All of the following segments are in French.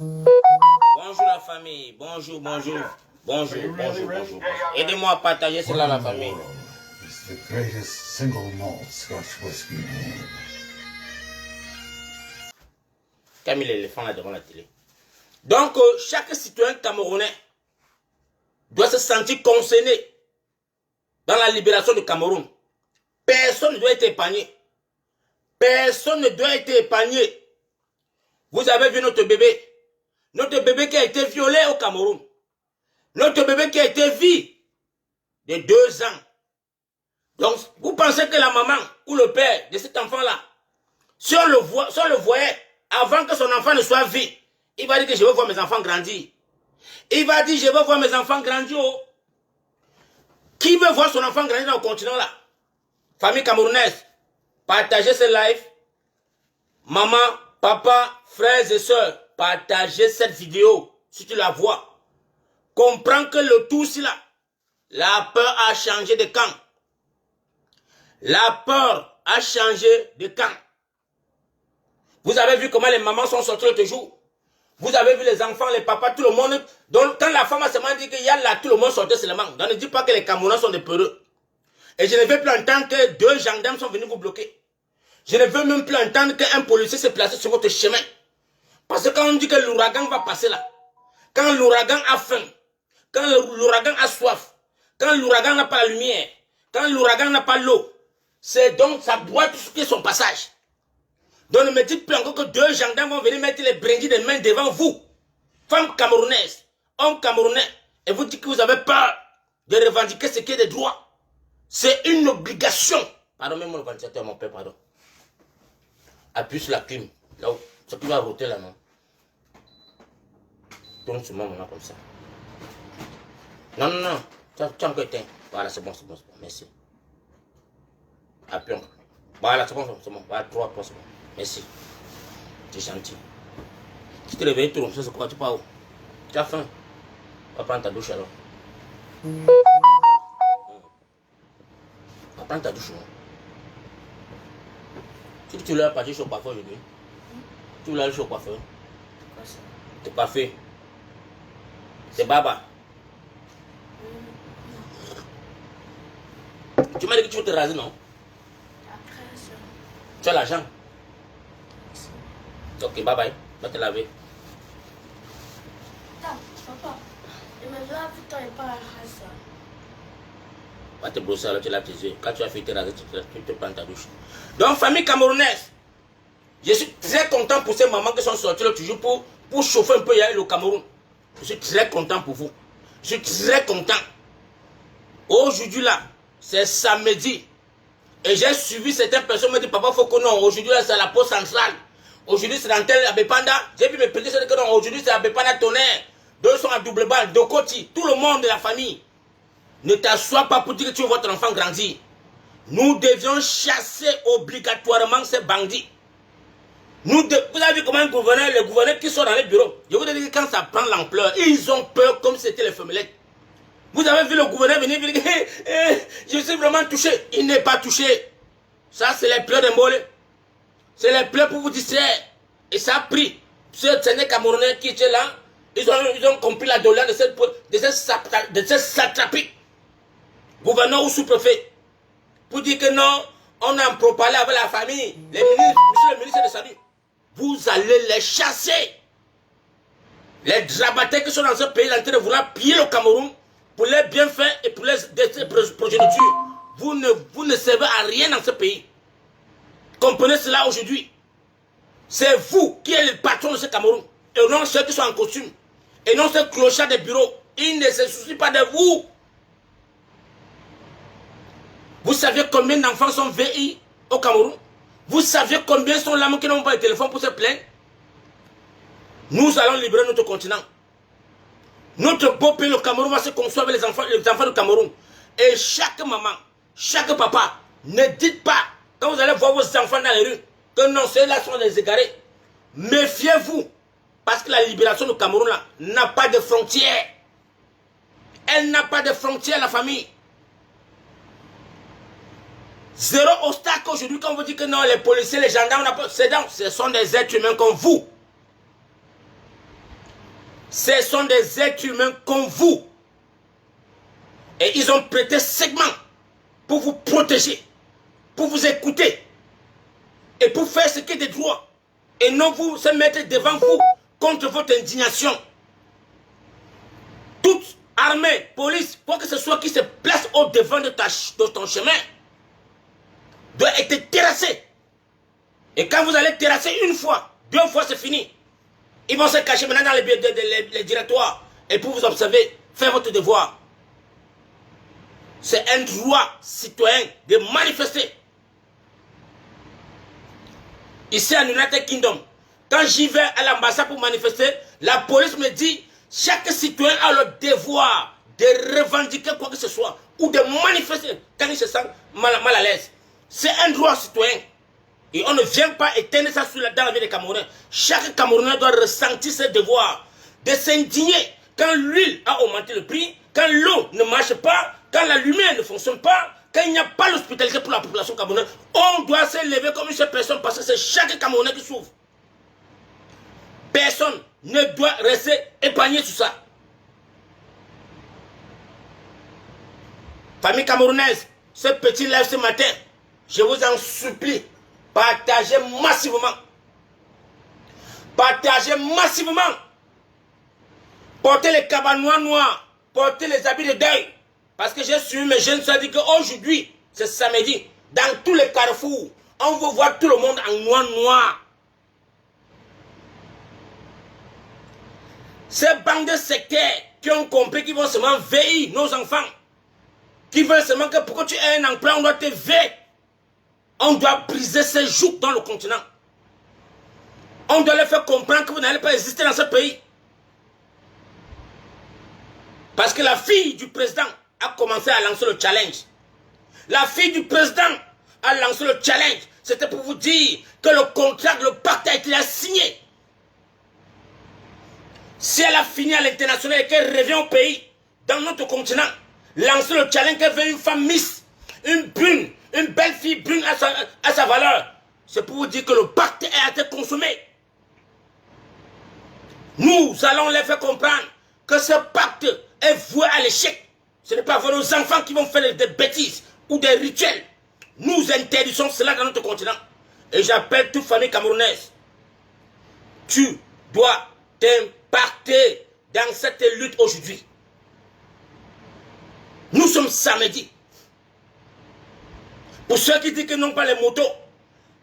Bonjour la famille. Bonjour. Aidez-moi à partager cela la famille. It's the greatest single malt Scotch whiskey made. Camille l'éléphant là devant la télé. Donc, chaque citoyen camerounais doit se sentir concerné dans la libération du Cameroun. Personne ne doit être épargné. Personne ne doit être épargné. Vous avez vu notre bébé. Notre bébé qui a été violé au Cameroun. Notre bébé qui a été vu de 2 ans. Donc, vous pensez que la maman ou le père de cet enfant-là, si on le voyait avant que son enfant ne soit vu, il va dire que je veux voir mes enfants grandir. Il va dire je veux voir mes enfants grandir. Oh. Qui veut voir son enfant grandir dans le continent-là? Famille camerounaise, partagez ce live. Maman, papa, frères et sœurs, partagez cette vidéo si tu la vois. Comprends que le tout c'est là. La peur a changé de camp. La peur a changé de camp. Vous avez vu comment les mamans sont sorties l'autre jour. Vous avez vu les enfants, les papas, tout le monde. Donc quand la femme a seulement dit qu'il y a là, tout le monde sortait seulement. Donc ne dis pas que les Camerounais sont des peureux. Et je ne veux plus entendre que 2 gendarmes sont venus vous bloquer. Je ne veux même plus entendre qu'un policier s'est placé sur votre chemin. Parce que quand on dit que l'ouragan va passer là, quand l'ouragan a faim, quand l'ouragan a soif, quand l'ouragan n'a pas la lumière, quand l'ouragan n'a pas l'eau, c'est donc ça doit tout son passage. Donc ne me dites plus encore que 2 gendarmes vont venir mettre les brindilles des mains devant vous. Femmes camerounaises, hommes camerounais, et vous dites que vous avez peur de revendiquer ce qui est des droits. C'est une obligation. Pardon, même mon ventilateur, mon père, pardon. Appuie sur la clim. Là où, ce qui va roter là, non. Tourne sur moi maintenant comme ça. Non. Tu as encore éteint. Voilà, c'est bon. Merci. Appuie encore. Voilà, c'est bon. Voilà, 3 c'est bon. Merci. Tu es gentil. Tu te réveilles tout, c'est quoi, tu pars où? Tu as faim? Va prendre ta douche alors. Va prendre ta douche. Tu l'as parti chez le coiffeur aujourd'hui? Tu l'as allé chez le coiffeur? T'es coiffé? C'est Baba? Tu m'as dit que tu veux te raser, non? Après ça. Tu as l'argent? Ok, bye bye. Va te laver. Attends, papa. Je me lave tout et pas à raser. Va te brosser alors tu laves tes yeux. Quand tu as fait tes raser, tu te prends ta douche. Donc, famille camerounaise, je suis très content pour ces mamans qui sont sorties là toujours pour chauffer un peu le Cameroun. Je suis très content pour vous. Je suis très content. Aujourd'hui là, c'est samedi. Et j'ai suivi certaines personnes me disent, papa, faut que non, aujourd'hui là, c'est la poste centrale. Aujourd'hui, c'est dans tel Abépanda. J'ai vu mes petits soeurs que non, aujourd'hui, c'est Abépanda Tonnerre. 2 sont à double balle, 2 côtés. Tout le monde de la famille. Ne t'assois pas pour dire que tu veux votre enfant grandir. Nous devions chasser obligatoirement ces bandits. Vous avez vu comment les gouverneurs qui sont dans les bureaux, je vous dis que quand ça prend l'ampleur, ils ont peur comme si c'était les femmelettes. Vous avez vu le gouverneur venir dire, je suis vraiment touché. Il n'est pas touché. Ça, c'est les pleurs de Mbolé. C'est les pleurs pour vous distraire. Et ça a pris. Ce Séné Camerounais qui étaient là, ils ont compris la douleur de cette satrapie. Gouverneur ou sous-préfet. Pour dire que non, on a un pro-parler avec la famille. Les ministres, monsieur le ministre de Salut. Vous allez les chasser. Les drabataires qui sont dans ce pays, en train de vouloir piller le Cameroun pour les bienfaits et pour les progénitures. Vous ne servez à rien dans ce pays. Comprenez cela aujourd'hui. C'est vous qui êtes le patron de ce Cameroun. Et non ceux qui sont en costume. Et non ceux clochards des bureaux. Ils ne se soucient pas de vous. Vous savez combien d'enfants sont VI au Cameroun? Vous savez combien sont là qui n'ont pas de téléphone pour se plaindre? Nous allons libérer notre continent. Notre beau pays, le Cameroun, va se construire avec les enfants du Cameroun. Et chaque maman, chaque papa, ne dites pas, quand vous allez voir vos enfants dans les rues, que non, ceux-là sont des égarés. Méfiez-vous. Parce que la libération du Cameroun n'a pas de frontières. Elle n'a pas de frontières, la famille. Zéro obstacle aujourd'hui quand on vous dit que non, les policiers, les gendarmes, ce sont des êtres humains comme vous. Ce sont des êtres humains comme vous. Et ils ont prêté segment pour vous protéger, pour vous écouter et pour faire ce qui est de droit. Et non vous se mettre devant vous contre votre indignation. Toute armée, police, quoi que ce soit qui se place au devant de ton chemin, doit être terrassé. Et quand vous allez terrasser une fois, 2 fois, c'est fini. Ils vont se cacher maintenant dans les directoires. Et pour vous observer, faire votre devoir. C'est un droit citoyen de manifester. Ici en United Kingdom, quand j'y vais à l'ambassade pour manifester, la police me dit chaque citoyen a le devoir de revendiquer quoi que ce soit ou de manifester quand il se sent mal à l'aise. C'est un droit citoyen. Et on ne vient pas éteindre ça dans la vie des Camerounais. Chaque Camerounais doit ressentir ses devoirs, de s'indigner quand l'huile a augmenté le prix, quand l'eau ne marche pas, quand la lumière ne fonctionne pas, quand il n'y a pas l'hospitalité pour la population camerounaise. On doit se lever comme une seule personne parce que c'est chaque Camerounais qui souffre. Personne ne doit rester épargné sur ça. Famille camerounaise, ce petit live ce matin, je vous en supplie, partagez massivement. Partagez massivement. Portez les cabanes noirs, portez les habits de deuil. Parce que j'ai suivi mes jeunes soeurs dire qu'aujourd'hui, c'est samedi, dans tous les carrefours, on veut voir tout le monde en noir. Ces bandes de sectaires qui ont compris qu'ils vont seulement veiller nos enfants, qui veulent seulement que pour que tu aies un emploi, on doit te veiller. On doit briser ces jougs dans le continent. On doit leur faire comprendre que vous n'allez pas exister dans ce pays. Parce que la fille du président a commencé à lancer le challenge. La fille du président a lancé le challenge. C'était pour vous dire que le contrat, le pacte a été signé. Si elle a fini à l'international et qu'elle revient au pays, dans notre continent, lancer le challenge qu'elle veut une femme miss, une brune, une belle fille brune à sa valeur. C'est pour vous dire que le pacte a été consommé. Nous allons les faire comprendre que ce pacte est voué à l'échec. Ce n'est pas nos enfants qui vont faire des bêtises ou des rituels. Nous interdisons cela dans notre continent. Et j'appelle toute famille camerounaise. Tu dois t'impacter dans cette lutte aujourd'hui. Nous sommes samedi. Pour ceux qui disent qu'ils n'ont pas les motos,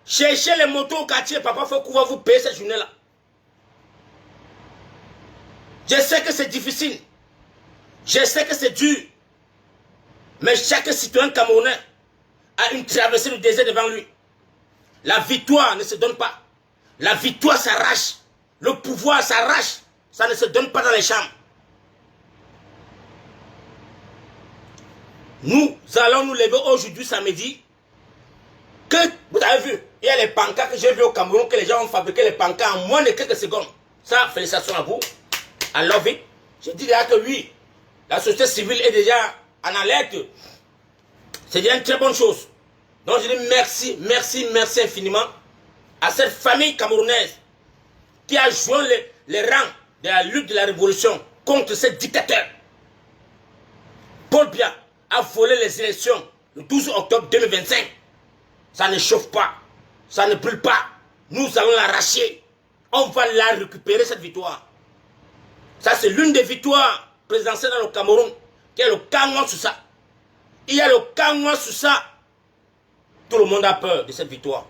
cherchez les motos au quartier, papa, il faut qu'on va vous payer cette journée-là. Je sais que c'est difficile. Je sais que c'est dur. Mais chaque citoyen camerounais a une traversée du désert devant lui. La victoire ne se donne pas. La victoire s'arrache. Le pouvoir s'arrache. Ça ne se donne pas dans les chambres. Nous allons nous lever aujourd'hui samedi. Que vous avez vu, il y a les pancartes que j'ai vu au Cameroun, que les gens ont fabriqué les pancartes en moins de quelques secondes. Ça, félicitations à vous. I love it. Je dis déjà que oui, la société civile est déjà en alerte. C'est déjà une très bonne chose. Donc je dis merci, merci, merci infiniment à cette famille camerounaise qui a joint les rangs de la lutte de la révolution contre ces dictateurs. Paul Biya a volé les élections le 12 octobre 2025. Ça ne chauffe pas, ça ne brûle pas. Nous allons l'arracher. On va la récupérer, cette victoire. Ça, c'est l'une des victoires présidentielles dans le Cameroun, qui est le Kangwa Sousa. Il y a le Kangwa Sousa. Tout le monde a peur de cette victoire.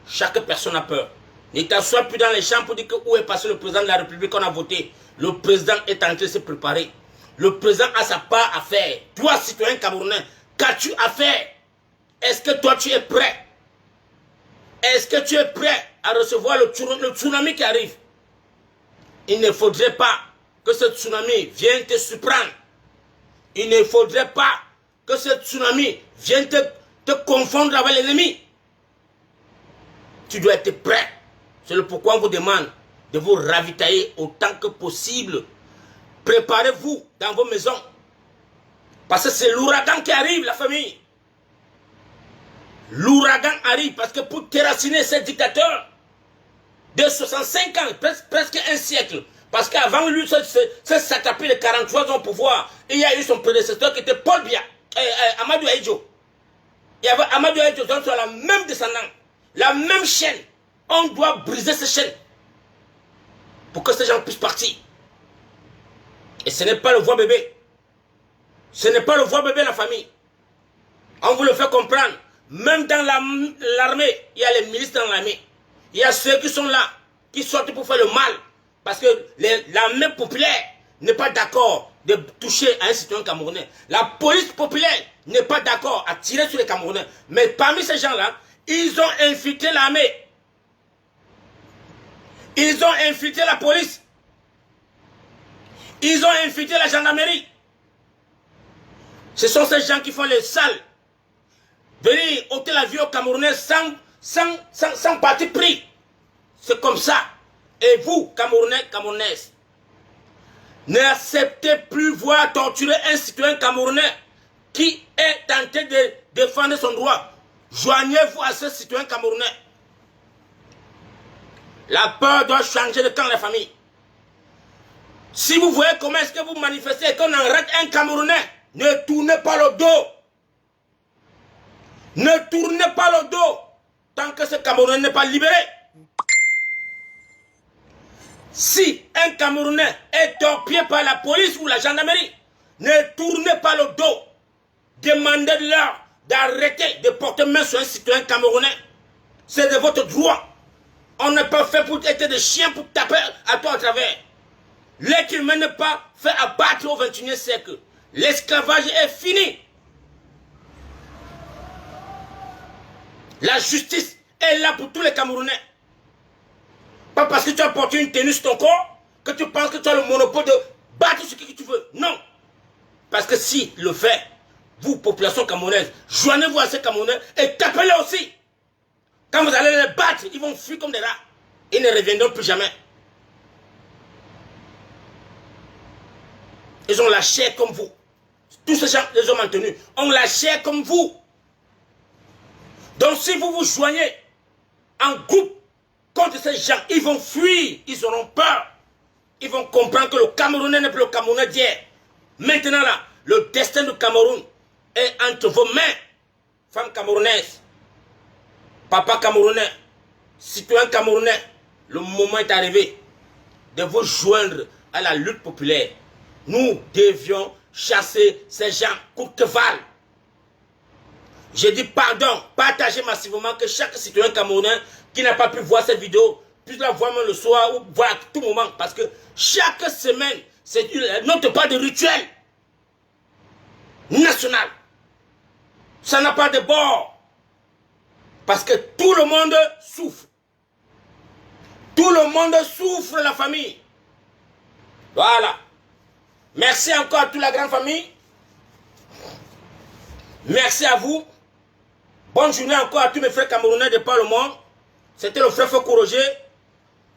Chaque personne a peur. Ne t'assois plus dans les champs pour dire que où est passé le président de la République qu'on a voté. Le président est en train de se préparer. Le président a sa part à faire. Toi, citoyen camerounais, qu'as-tu à faire? Est-ce que toi, tu es prêt? Est-ce que tu es prêt à recevoir le tsunami qui arrive? Il ne faudrait pas que ce tsunami vienne te surprendre. Il ne faudrait pas que ce tsunami vienne te confondre avec l'ennemi. Tu dois être prêt. C'est le pourquoi on vous demande de vous ravitailler autant que possible. Préparez-vous dans vos maisons. Parce que c'est l'ouragan qui arrive, la famille. L'ouragan arrive parce que pour terrasiner ces dictateurs de 65 ans, presque un siècle, Parce qu'avant lui, ce satapé de 43 ans au pouvoir, il y a eu son prédécesseur qui était Paul Biya, Amadou Aïdjo. Il y avait Amadou Aïdjo, donc sur la même descendant, la même chaîne. On doit briser ces chaînes pour que ces gens puissent partir. Et ce n'est pas le voix bébé. Ce n'est pas le voix bébé, la famille. On vous le fait comprendre. Même dans l'armée, il y a les milices dans l'armée. Il y a ceux qui sont là, qui sortent pour faire le mal. Parce que l'armée populaire n'est pas d'accord de toucher à un citoyen camerounais. La police populaire n'est pas d'accord à tirer sur les Camerounais. Mais parmi ces gens-là, ils ont infiltré l'armée. Ils ont infiltré la police. Ils ont infiltré la gendarmerie. Ce sont ces gens qui font les sales. Venir ôter la vie aux Camerounais sans parti pris. C'est comme ça. Et vous, Camerounais, Camerounaises, n'acceptez plus voir torturer un citoyen camerounais qui est tenté de défendre son droit. Joignez-vous à ce citoyen camerounais. La peur doit changer de camp, la famille. Si vous voyez comment est-ce que vous manifestez et qu'on arrête un Camerounais, ne tournez pas le dos. Ne tournez pas le dos tant que ce Camerounais n'est pas libéré. Si un Camerounais est torpillé par la police ou la gendarmerie, ne tournez pas le dos. Demandez-leur d'arrêter de porter main sur un citoyen camerounais. C'est de votre droit. On n'est pas fait pour être des chiens pour taper à toi à travers. L'être humain n'est pas fait abattre au XXIe siècle. L'esclavage est fini. La justice est là pour tous les Camerounais. Pas parce que tu as porté une tenue sur ton corps que tu penses que tu as le monopole de battre ce que tu veux. Non. Parce que si le fait, vous, population camerounaise, joignez-vous à ces Camerounais et tapez-les aussi. Quand vous allez les battre, ils vont fuir comme des rats. Ils ne reviendront plus jamais. Ils ont la chair comme vous. Tous ces gens, les hommes en tenue, ont la chair comme vous. Donc si vous vous joignez en groupe contre ces gens, ils vont fuir, ils auront peur. Ils vont comprendre que le Camerounais n'est plus le Camerounais d'hier. Maintenant là, le destin du Cameroun est entre vos mains. Femmes camerounaises, papa camerounais, citoyen camerounais, le moment est arrivé de vous joindre à la lutte populaire. Nous devions chasser ces gens coûte que vaille. J'ai dit pardon, partagez massivement que chaque citoyen camerounais qui n'a pas pu voir cette vidéo puisse la voir même le soir ou voir à tout moment. Parce que chaque semaine, c'est notre part de rituel national. Ça n'a pas de bord. Parce que tout le monde souffre. Tout le monde souffre, la famille. Voilà. Merci encore à toute la grande famille. Merci à vous. Bonne journée encore à tous mes frères camerounais de par le monde. C'était le frère Foko Roger.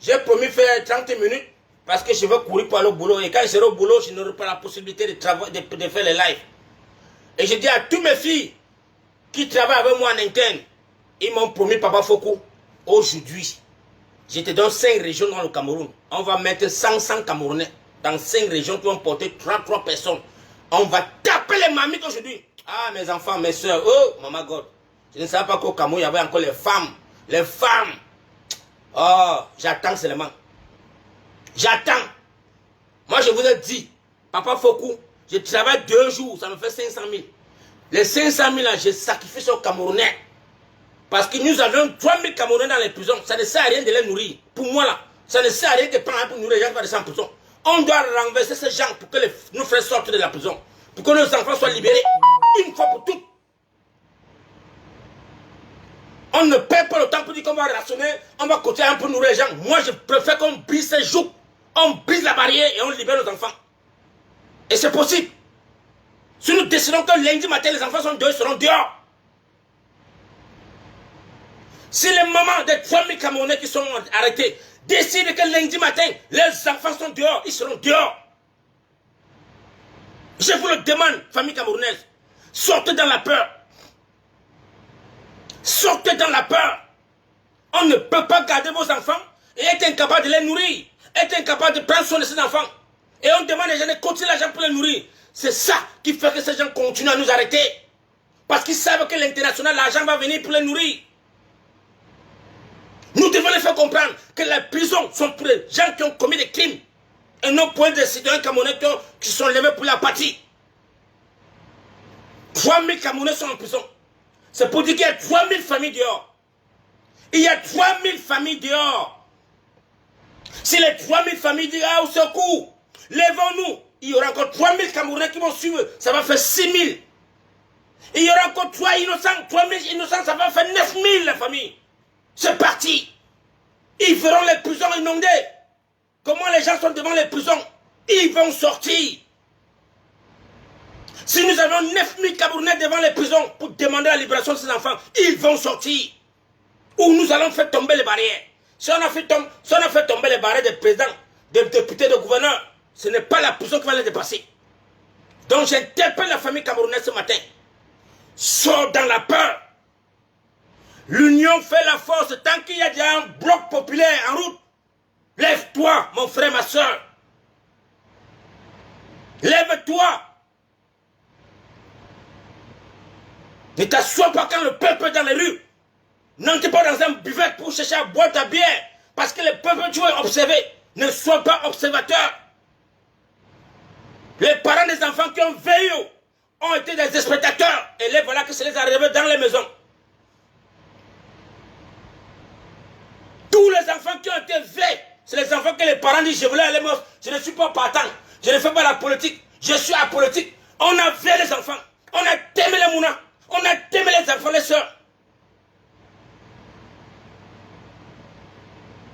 J'ai promis de faire 30 minutes parce que je veux courir pour aller au boulot. Et quand je serai au boulot, je n'aurai pas la possibilité de faire les lives. Et je dis à toutes mes filles qui travaillent avec moi en interne, ils m'ont promis, Papa Foko, aujourd'hui, je te donne 5 régions dans le Cameroun. On va mettre 100 Camerounais dans 5 régions qui vont porter 33 personnes. On va taper les mamies aujourd'hui. Ah, mes enfants, mes soeurs, oh, maman God. Je ne savais pas qu'au Cameroun, il y avait encore les femmes. Les femmes. Oh, j'attends seulement. J'attends. Moi, je vous ai dit, Papa Foko, je travaille 2 jours, ça me fait 500 000. Les 500 000 là, j'ai sacrifié sur les Camerounais. Parce que nous avions 3000 Camerounais dans les prisons. Ça ne sert à rien de les nourrir. Pour moi, là, ça ne sert à rien de prendre pour nourrir les gens qui vont rester en prison. On doit renverser ces gens pour que nos frères sortent de la prison. Pour que nos enfants soient libérés. Une fois pour toutes. On ne perd pas le temps pour dire qu'on va rationner, on va cotiser un peu nourrir les gens. Moi, je préfère qu'on brise ces joues. On brise la barrière et on libère nos enfants. Et c'est possible. Si nous décidons que lundi matin, les enfants sont dehors, ils seront dehors. Si les mamans des 3000 Camerounais qui sont arrêtés décident que lundi matin, les enfants sont dehors, ils seront dehors. Je vous le demande, famille camerounaise, sortez dans la peur. Sortez dans la peur. On ne peut pas garder vos enfants et être incapable de les nourrir. est incapable de prendre soin de ses enfants. Et on demande aux gens de continuer l'argent pour les nourrir. C'est ça qui fait que ces gens continuent à nous arrêter. Parce qu'ils savent que l'international, l'argent va venir pour les nourrir. Nous devons les faire comprendre que les prisons sont pour les gens qui ont commis des crimes. Et non pour des citoyens camerounais qui sont levés pour la patrie. 3000 Camerounais sont en prison. C'est pour dire qu'il y a 3000 familles dehors. Il y a 3000 familles dehors. Si les 3000 familles disent au secours, lèvons-nous, il y aura encore 3000 Camerounais qui vont suivre. Ça va faire 6000. Il y aura encore 3 innocents. 3000 innocents, ça va faire 9000 la famille. C'est parti. Ils verront les prisons inondées. Comment les gens sont devant les prisons? Ils vont sortir. Si nous avons 9000 Camerounais devant les prisons pour demander la libération de ces enfants, ils vont sortir. Ou nous allons faire tomber les barrières. Si on a fait tomber les barrières des présidents, des députés, des gouverneurs, ce n'est pas la prison qui va les dépasser. Donc j'interpelle la famille camerounaise ce matin. Sors dans la peur. L'union fait la force. Tant qu'il y a déjà un bloc populaire en route, lève-toi, mon frère, ma soeur. Lève-toi. Ne t'assois pas quand le peuple est dans les rues. N'entre pas dans un buvet pour chercher à boire ta bière. Parce que le peuple, tu vas observer. Ne sois pas observateur. Les parents des enfants qui ont veillé ont été des spectateurs. Et les voilà que c'est les arrivés dans les maisons. Tous les enfants qui ont été veillés, c'est les enfants que les parents disent, je voulais aller mort. Je ne suis pas partant. Je ne fais pas la politique. Je suis apolitique. On a veillé les enfants. On a témé les mounas. On a témé les enfants, les soeurs.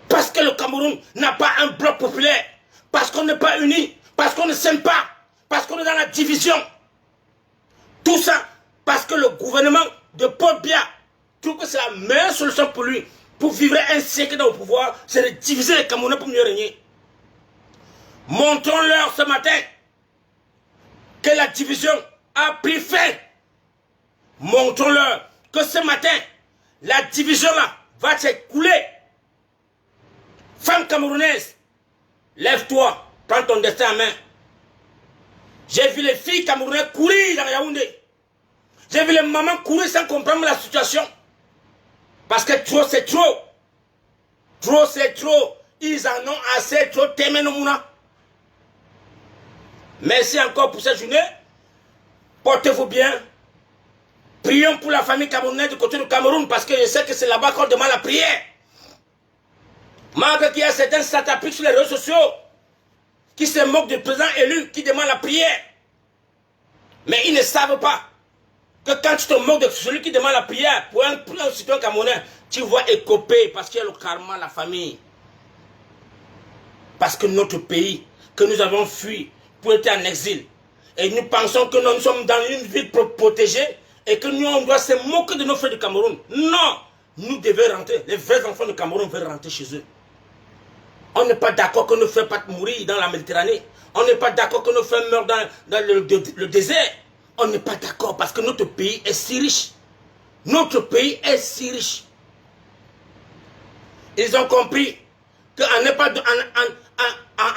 Parce que le Cameroun n'a pas un bloc populaire. Parce qu'on n'est pas unis. Parce qu'on ne s'aime pas. Parce qu'on est dans la division. Tout ça parce que le gouvernement de Paul Biya trouve que c'est la meilleure solution pour lui. Pour vivre un siècle dans le pouvoir, c'est de diviser les Camerounais pour mieux régner. Montrons-leur ce matin que la division a pris fin. Montrons-leur que ce matin, la division là va s'écouler. Femme camerounaise, lève-toi, prends ton destin en main. J'ai vu les filles camerounaises courir dans Yaoundé. J'ai vu les mamans courir sans comprendre la situation. Parce que trop c'est trop. Trop c'est trop. Ils en ont assez, trop témé nos mounas. Merci encore pour cette journée. Portez-vous bien. Prions pour la famille camerounaise du côté du Cameroun parce que je sais que c'est là-bas qu'on demande la prière. Malgré qu'il y a certains satapiques sur les réseaux sociaux qui se moquent du président élu, qui demandent la prière. Mais ils ne savent pas que quand tu te moques de celui qui demande la prière pour un citoyen camerounais, tu vas écoper parce qu'il y a le karma, la famille. Parce que notre pays, que nous avons fui pour être en exil, et nous pensons que nous sommes dans une ville protégée et que nous, on doit se moquer de nos frères du Cameroun. Non, nous devons rentrer. Les vrais enfants du Cameroun veulent rentrer chez eux. On n'est pas d'accord que nos frères partent mourir dans la Méditerranée. On n'est pas d'accord que nos frères meurent dans le désert. On n'est pas d'accord parce que notre pays est si riche. Notre pays est si riche. Ils ont compris qu'en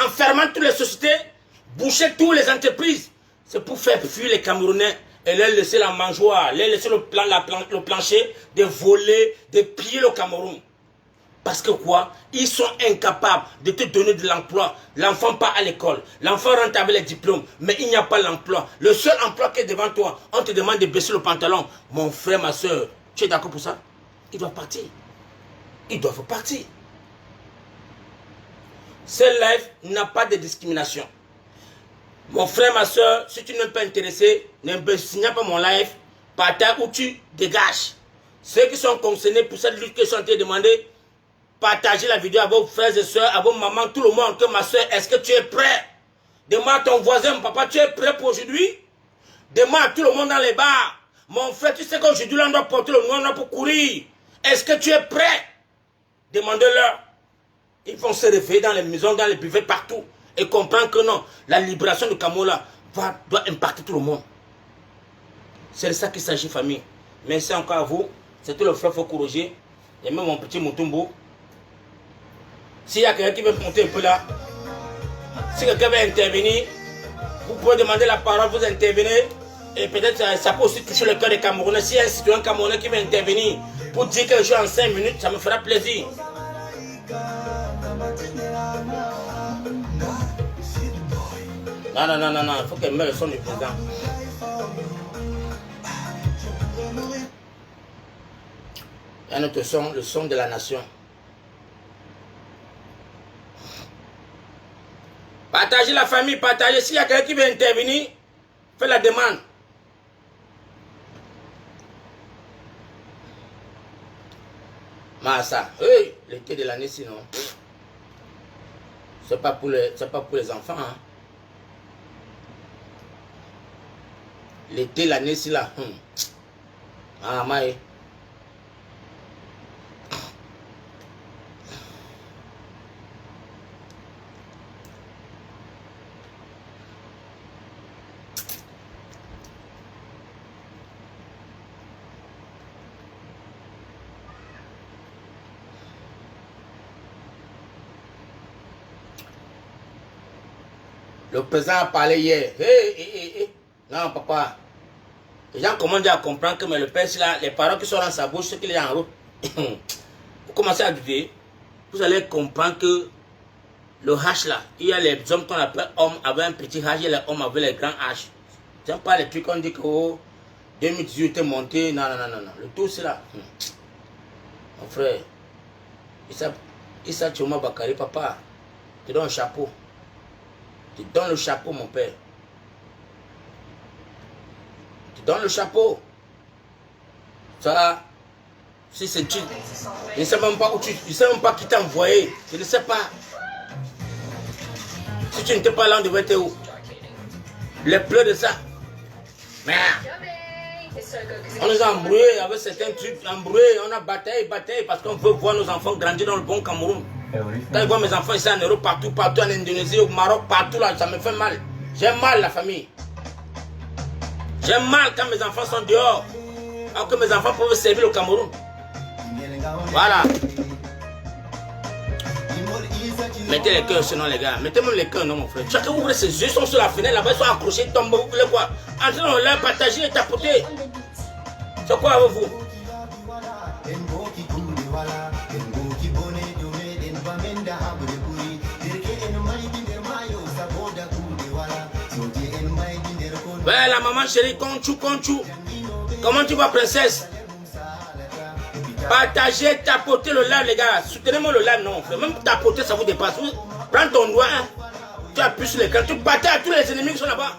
fermant toutes les sociétés, boucher toutes les entreprises, c'est pour faire fuir les Camerounais et leur laisser la mangeoire, leur laisser le plancher de voler, de piller le Cameroun. Parce que quoi? Ils sont incapables de te donner de l'emploi. L'enfant part à l'école. L'enfant rentre avec les diplômes. Mais il n'y a pas l'emploi. Le seul emploi qui est devant toi, on te demande de baisser le pantalon. Mon frère, ma soeur, tu es d'accord pour ça? Ils doivent partir. Ils doivent partir. Ce live n'a pas de discrimination. Mon frère, ma soeur, si tu n'es pas intéressé, ne signe pas mon live. Partage ou tu dégages. Ceux qui sont concernés pour cette lutte que je suis en train de demander, partagez la vidéo à vos frères et soeurs, à vos mamans, tout le monde, que ma soeur, est-ce que tu es prêt? Demande à ton voisin, mon papa, tu es prêt pour aujourd'hui? Demande à tout le monde dans les bars. Mon frère, tu sais qu'aujourd'hui, on doit porter le noir pour courir. Est-ce que tu es prêt? Demandez-leur. Ils vont se réveiller dans les maisons, dans les buvets, partout. Et comprendre que non, la libération du Cameroun doit impacter tout le monde. C'est de ça qu'il s'agit, famille. Merci encore à vous. C'était le frère Foko Roger. Et même mon petit Moutoumbo. S'il y a quelqu'un qui veut monter un peu là, si quelqu'un veut intervenir, vous pouvez demander la parole, vous intervenez. Et peut-être ça peut aussi toucher le cœur des Camerounais. S'il y a un citoyen camerounais qui veut intervenir pour dire quelque chose en 5 minutes, ça me fera plaisir. Non, il faut qu'elle mette le son du président. Il y a notre son, le son de la nation. Partagez la famille, partagez. S'il y a quelqu'un qui veut intervenir, faites la demande. Massa, hey, l'été de l'année sinon. C'est pas pour les enfants. Hein. L'été, l'année, c'est là. Ah, maï. Le président a parlé hier. Hey. Non, papa. Les gens commencent à comprendre que mais le père, là, les paroles qui sont dans sa bouche, ce qu'il est en route. Vous commencez à vivre. Vous allez comprendre que le H là, il y a les hommes qu'on appelle hommes avec un petit H, il y a les hommes avec les grands H. C'est pas les trucs qu'on dit que oh, 2018 est monté. Non. Le tout c'est là. Mon frère, Issa Choma Bakari, papa, te donne un chapeau. Tu donnes le chapeau, mon père. Tu donnes le chapeau. Ça, si c'est tu. Je ne sais même pas où tu. Je ne sais même pas qui t'a envoyé. Je ne sais pas. Si tu n'étais pas là, on devait être où? Les pleurs de ça. Merde. On nous a embrouillés avec certains trucs. Embrouillés, on a bataillé parce qu'on veut voir nos enfants grandir dans le bon Cameroun. Quand je vois mes enfants ici en Europe, partout, en Indonésie, au Maroc, partout là, ça me fait mal. J'aime mal la famille. J'aime mal quand mes enfants sont dehors. Alors que mes enfants peuvent servir le Cameroun. Voilà. Mettez les cœurs sinon les gars. Mettez même les cœurs, non mon frère. Chacun ouvre ses yeux, ils sont sur la fenêtre là-bas, ils sont accrochés, ils tombent, vous voulez quoi? Entrez dans l'air, partagez et tapotez. C'est quoi avec vous? Ouais, la maman chérie, conchou. Comment tu vas, princesse? Partagez, tapotez le live, les gars. Soutenez-moi le live, non, frère. Même tapoter, ça vous dépasse. Prends ton doigt, hein. Tu appuies sur l'écran, tu partages à tous les ennemis qui sont là-bas.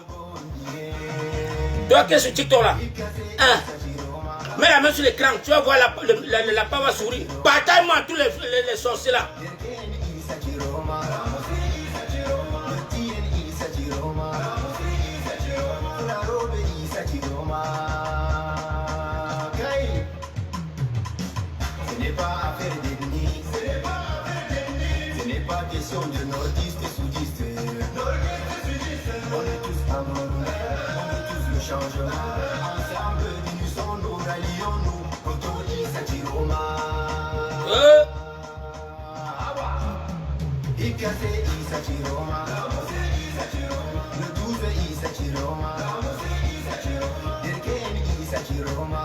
Toi qui es sur TikTok là, hein. Mets la main sur l'écran, tu vas voir la pava souris. Partage-moi tous les sorciers là. Ce n'est pas affaire d'ethnie, ce n'est pas question de nordiste et soudiste. On est tous camerounais, on veut tous le changement. Ensemble, unissons-nous, rallions-nous, Proto Issa Chiroma. Ikase Issa Chiroma, le 12 Issa Chiroma, Derken Issa Chiroma.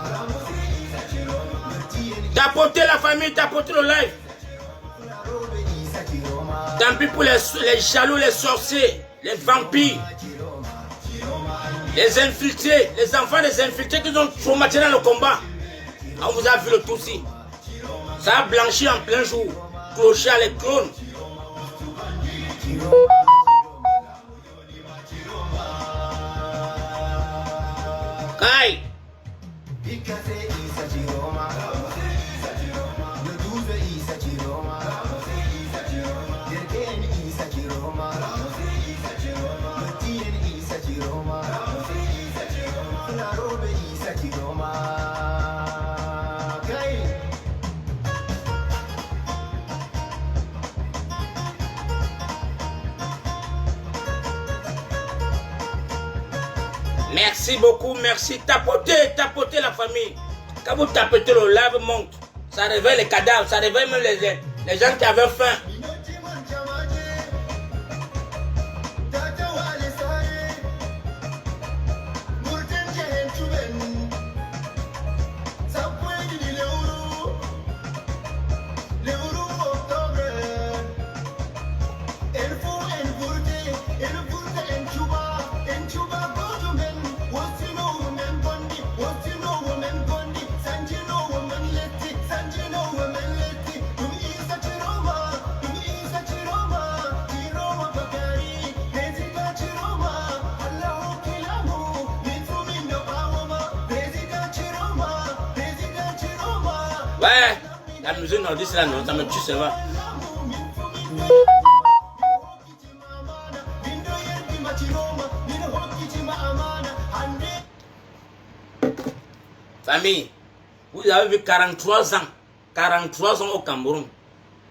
Tapotez la famille, tapotez le live. Tant pis pour les jaloux, les sorciers, les vampires, les infiltrés, les enfants des infiltrés qui ont traumatisé dans le combat. On vous a vu le tout aussi. Ça a blanchi en plein jour. Clochard, les clones. Aïe. Merci beaucoup, merci. Tapotez la famille. Quand vous tapotez, le live monte. Ça réveille les cadavres, ça réveille même les gens qui avaient faim. Ouais, la musique nordiste là, non, ça me tue, c'est vrai. Famille, vous avez vu 43 ans. 43 ans au Cameroun.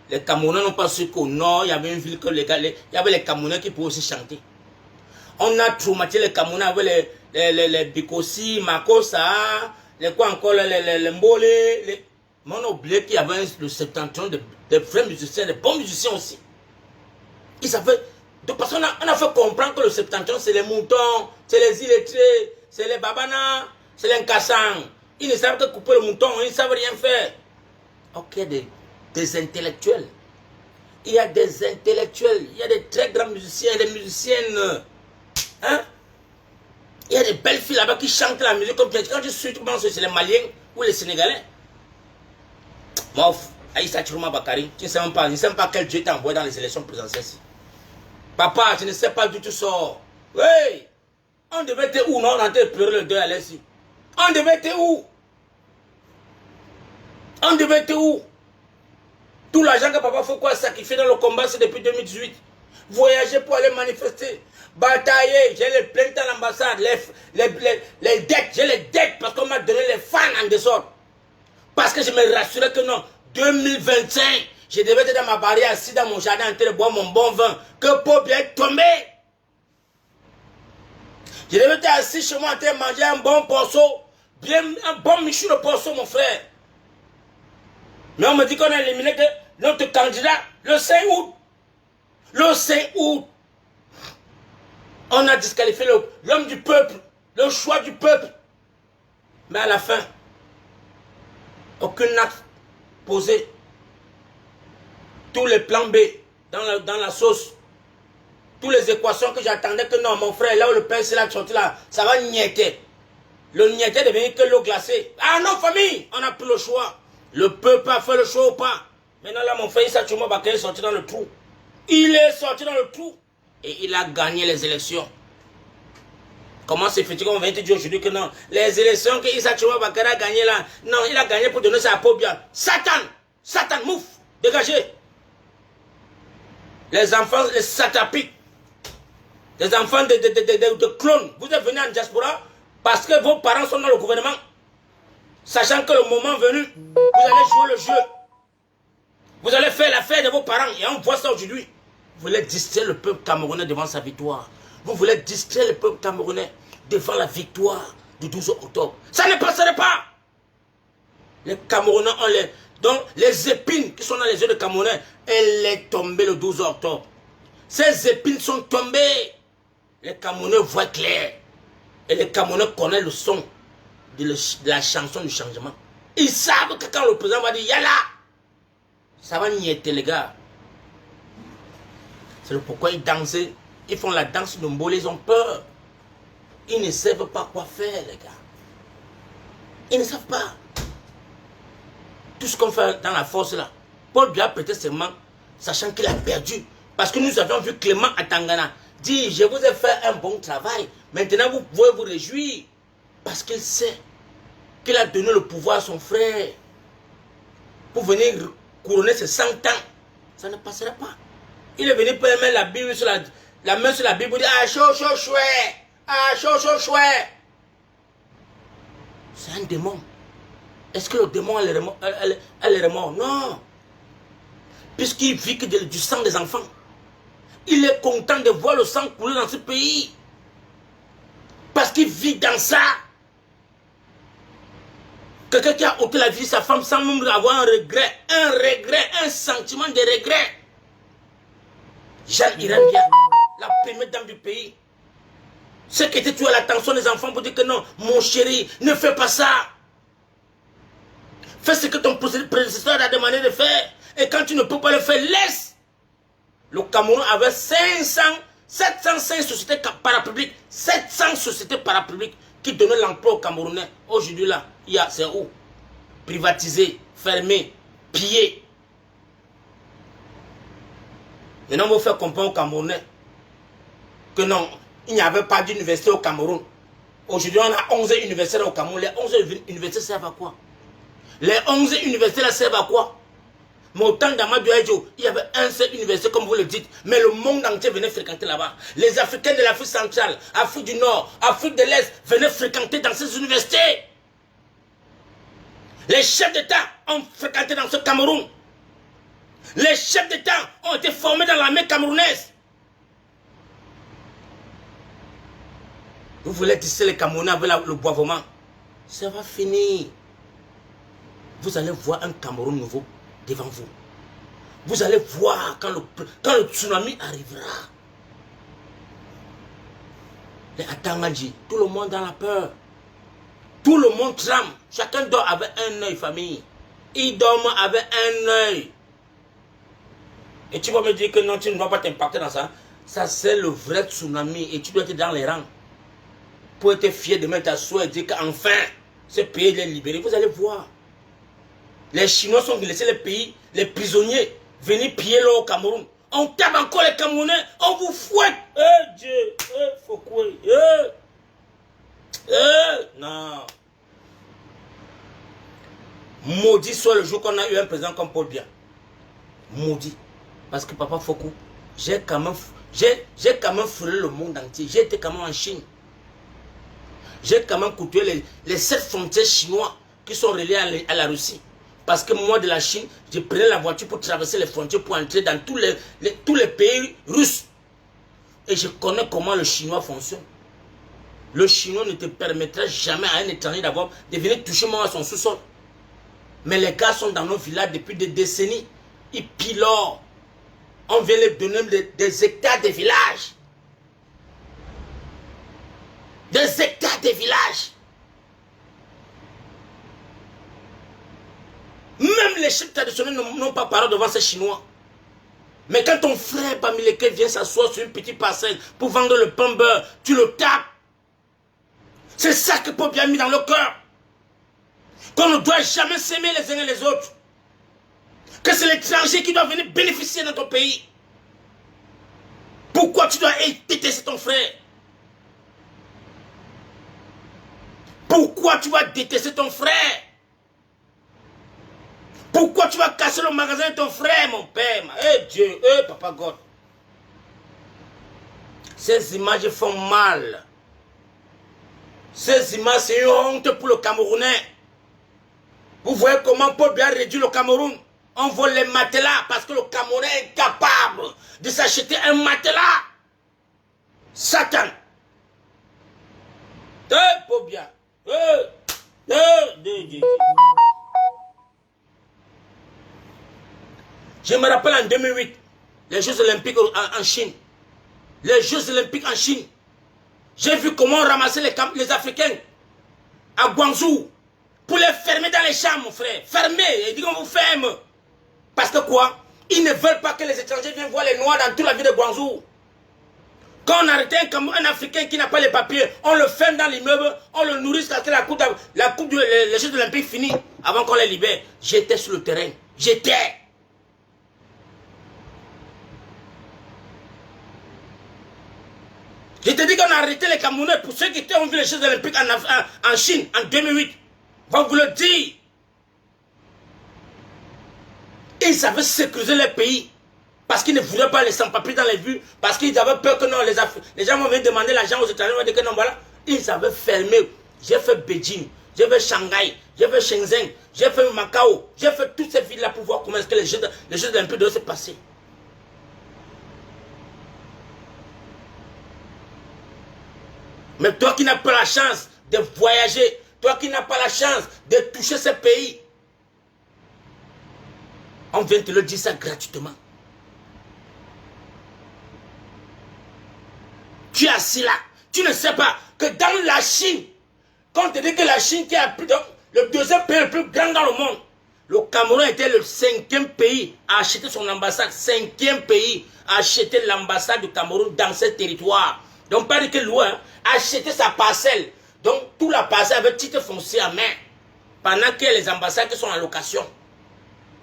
Les Camerounais n'ont pas su qu'au nord, il y avait une ville que il y avait les Camerounais qui pouvaient aussi chanter. On a traumatisé les Camerounais avec les Bikossi, Makossa, les quoi encore, les Mbole. Mais on a oublié qu'il y avait le septentrion de vrais musiciens, de bons musiciens aussi. Ils savaient. De toute façon, on a fait comprendre que le septentrion, c'est les moutons, c'est les illettrés, c'est les babana, c'est les nkassang. Ils ne savent que couper le mouton, ils ne savent rien faire. Ok, il y a des intellectuels. Il y a des intellectuels, il y a des très grands musiciens, des musiciennes. Hein? Il y a des belles filles là-bas qui chantent la musique comme quand je suis, tu penses que c'est les Maliens ou les Sénégalais. Moi, Aïssa Chirouma Bakari, tu ne sais même pas quel Dieu t'a envoyé dans les élections présidentielles. Papa, je ne sais pas du tout ça. Oui! On devait être où, non? On était pleurer le deuil à l'Essie. On devait être où? On devait être où? Tout l'argent que papa Foucault a sacrifié dans le combat, c'est depuis 2018. Voyager pour aller manifester. Batailler, j'ai les plaintes à l'ambassade. Les dettes, j'ai les dettes parce qu'on m'a donné les fans en désordre. Parce que je me rassurais que non, 2025, je devais être dans ma barrière, assis dans mon jardin en train de boire mon bon vin. Que pour bien tomber. Je devais être assis chez moi en train de manger un bon porceau. Bien, un bon michou de porceau, mon frère. Mais on me dit qu'on a éliminé que notre candidat le 5 août. Le 5 août. On a disqualifié l'homme du peuple, le choix du peuple. Mais à la fin, aucun acte posé. Tous les plans B dans la sauce. Toutes les équations que j'attendais que non, mon frère, là où le pain c'est là, ça va niéter. Le niéter devient que l'eau glacée. Ah non, famille, on n'a plus le choix. Le peuple a fait le choix ou pas. Maintenant là, mon frère Issa Chuma Bakary est sorti dans le trou. Il est sorti dans le trou. Et il a gagné les élections. Comment c'est fait qu'on va te dire aujourd'hui que non, les élections que Issa Chuma Bakary a gagné là, non, il a gagné pour donner ça à Pobia. Satan, Satan, mouf, dégagez. Les enfants, les satapiques, les enfants de clones, vous êtes venus en diaspora parce que vos parents sont dans le gouvernement, sachant que le moment venu, vous allez jouer le jeu. Vous allez faire l'affaire de vos parents et on voit ça aujourd'hui. Vous voulez distraire le peuple camerounais devant sa victoire. Vous voulez distraire le peuple camerounais devant la victoire du 12 octobre. Ça ne passerait pas. Les Camerounais ont donc les épines qui sont dans les yeux des Camerounais, elles sont tombées le 12 octobre. Ces épines sont tombées. Les Camerounais voient clair. Et les Camerounais connaissent le son de la chanson du changement. Ils savent que quand le président va dire Yala, ça va niéter les gars. C'est pourquoi ils dansent. Ils font la danse de Mbole, ils ont peur. Ils ne savent pas quoi faire, les gars. Ils ne savent pas. Tout ce qu'on fait dans la force là, Paul Biya prêtait serment, sachant qu'il a perdu. Parce que nous avions vu Clément à Tangana dire, je vous ai fait un bon travail. Maintenant, vous pouvez vous réjouir. Parce qu'il sait qu'il a donné le pouvoir à son frère pour venir couronner ses 100 ans. Ça ne passerait pas. Il est venu pour mettre la Bible sur la main sur la Bible pour dire, ah, chaud, chaud, chouette. Ah, chaud, chaud, chouette. C'est un démon. Est-ce que le démon elle est mort? Non. Puisqu'il vit que du sang des enfants. Il est content de voir le sang couler dans ce pays. Parce qu'il vit dans ça. Quelqu'un qui a ôté la vie de sa femme sans même avoir un regret, un sentiment de regret. Jeanne Irambia, la première dame du pays. Ce qui était tué à l'attention des enfants pour dire que non, mon chéri, ne fais pas ça. Fais ce que ton prédécesseur a demandé de faire. Et quand tu ne peux pas le faire, laisse. Le Cameroun avait 705 sociétés parapubliques. 700 sociétés parapubliques qui donnaient l'emploi aux Camerounais. Aujourd'hui là, c'est où? Privatisé, fermé, pillé. Maintenant, on va faire comprendre aux Camerounais que non, il n'y avait pas d'université au Cameroun. Aujourd'hui, on a 11 universités au Cameroun. Les 11 universités servent à quoi? Les 11 universités là servent à quoi? Mais au temps d'Amadou Aïdjo, il y avait un seul université comme vous le dites, mais le monde entier venait fréquenter là-bas. Les Africains de l'Afrique centrale, Afrique du Nord, Afrique de l'Est venaient fréquenter dans ces universités. Les chefs d'État ont fréquenté dans ce Cameroun. Les chefs d'État ont été formés dans l'armée camerounaise. Vous voulez tisser les Camerounais avec le boivement? Ça va finir. Vous allez voir un Cameroun nouveau devant vous. Vous allez voir quand le tsunami arrivera. Les Atangadji, tout le monde dans la peur. Tout le monde tremble. Chacun dort avec un œil, famille. Il dort avec un œil. Et tu vas me dire que non, tu ne dois pas t'impacter dans ça. Ça, c'est le vrai tsunami. Et tu dois être dans les rangs. Pour être fier de mettre ta soie et dire qu'enfin, ce pays est libéré. Vous allez voir. Les Chinois sont laissés les pays, les prisonniers, venir piller l'eau au Cameroun. On tape encore les Camerounais, on vous fouette. Dieu, faut quoi? Non. Maudit soit le jour qu'on a eu un président comme Paul Biya. Maudit. Parce que Papa Fokou, j'ai quand même frôlé le monde entier. J'ai été quand même en Chine. J'ai quand même côtoyé les 7 frontières chinois qui sont reliées à la Russie. Parce que moi de la Chine, je prenais la voiture pour traverser les frontières pour entrer dans tous les pays russes. Et je connais comment le chinois fonctionne. Le chinois ne te permettra jamais à un étranger de venir toucher moi à son sous-sol. Mais les gars sont dans nos villages depuis des décennies. Ils pilorent. On vient les donner des hectares de villages. Des hectares de villages. Même les chefs traditionnels n'ont pas parlé devant ces Chinois. Mais quand ton frère parmi lesquels vient s'asseoir sur une petite parcelle pour vendre le pain beurre, tu le tapes. C'est ça que Paul Biya a mis dans le cœur. Qu'on ne doit jamais s'aimer les uns et les autres. Que c'est l'étranger qui doit venir bénéficier dans ton pays. Pourquoi tu dois détester ton frère? Pourquoi tu vas détester ton frère? Pourquoi tu vas casser le magasin de ton frère, mon père? Dieu, Papa God. Ces images font mal. Ces images, c'est une honte pour le Camerounais. Vous voyez comment Paul Biya réduit le Cameroun? On vole les matelas parce que le Camerounais est capable de s'acheter un matelas. Satan. Paul Biya. Je me rappelle en 2008, les Jeux Olympiques en Chine. Les Jeux Olympiques en Chine. J'ai vu comment on ramassait les Africains à Guangzhou pour les fermer dans les champs, mon frère. Fermer, ils disent qu'on vous ferme. Parce que quoi? Ils ne veulent pas que les étrangers viennent voir les Noirs dans toute la ville de Guangzhou. Quand on arrête un Africain qui n'a pas les papiers, on le ferme dans l'immeuble, on le nourrit jusqu'à ce que les Jeux Olympiques finissent avant qu'on les libère. J'étais sur le terrain. J'étais. Je te dis qu'on a arrêté les Camerounais pour ceux qui ont vu les Jeux Olympiques en Chine en 2008. On vous le dit. Ils avaient sécurisé les pays. Parce qu'ils ne voulaient pas les sans-papiers dans les vues. Parce qu'ils avaient peur que non, les gens vont venir demander l'argent aux étrangers. On va dire que non, voilà. Ils avaient fermé. J'ai fait Beijing, j'ai fait Shanghai, j'ai fait Shenzhen, j'ai fait Macao. J'ai fait toutes ces villes-là pour voir comment est-ce que les Jeux Olympiques doivent se passer. Mais toi qui n'as pas la chance de voyager, toi qui n'as pas la chance de toucher ces pays, on vient te le dire ça gratuitement. Tu es assis là, tu ne sais pas que dans la Chine, quand on te dit que la Chine qui est le deuxième pays le plus grand dans le monde, le Cameroun était le 5e pays à acheter son ambassade, 5e pays à acheter l'ambassade du Cameroun dans ce territoire. Donc, pas dire que loin, acheter sa parcelle. Donc, toute la parcelle avec titre foncier en main. Pendant que les ambassades qui sont en location.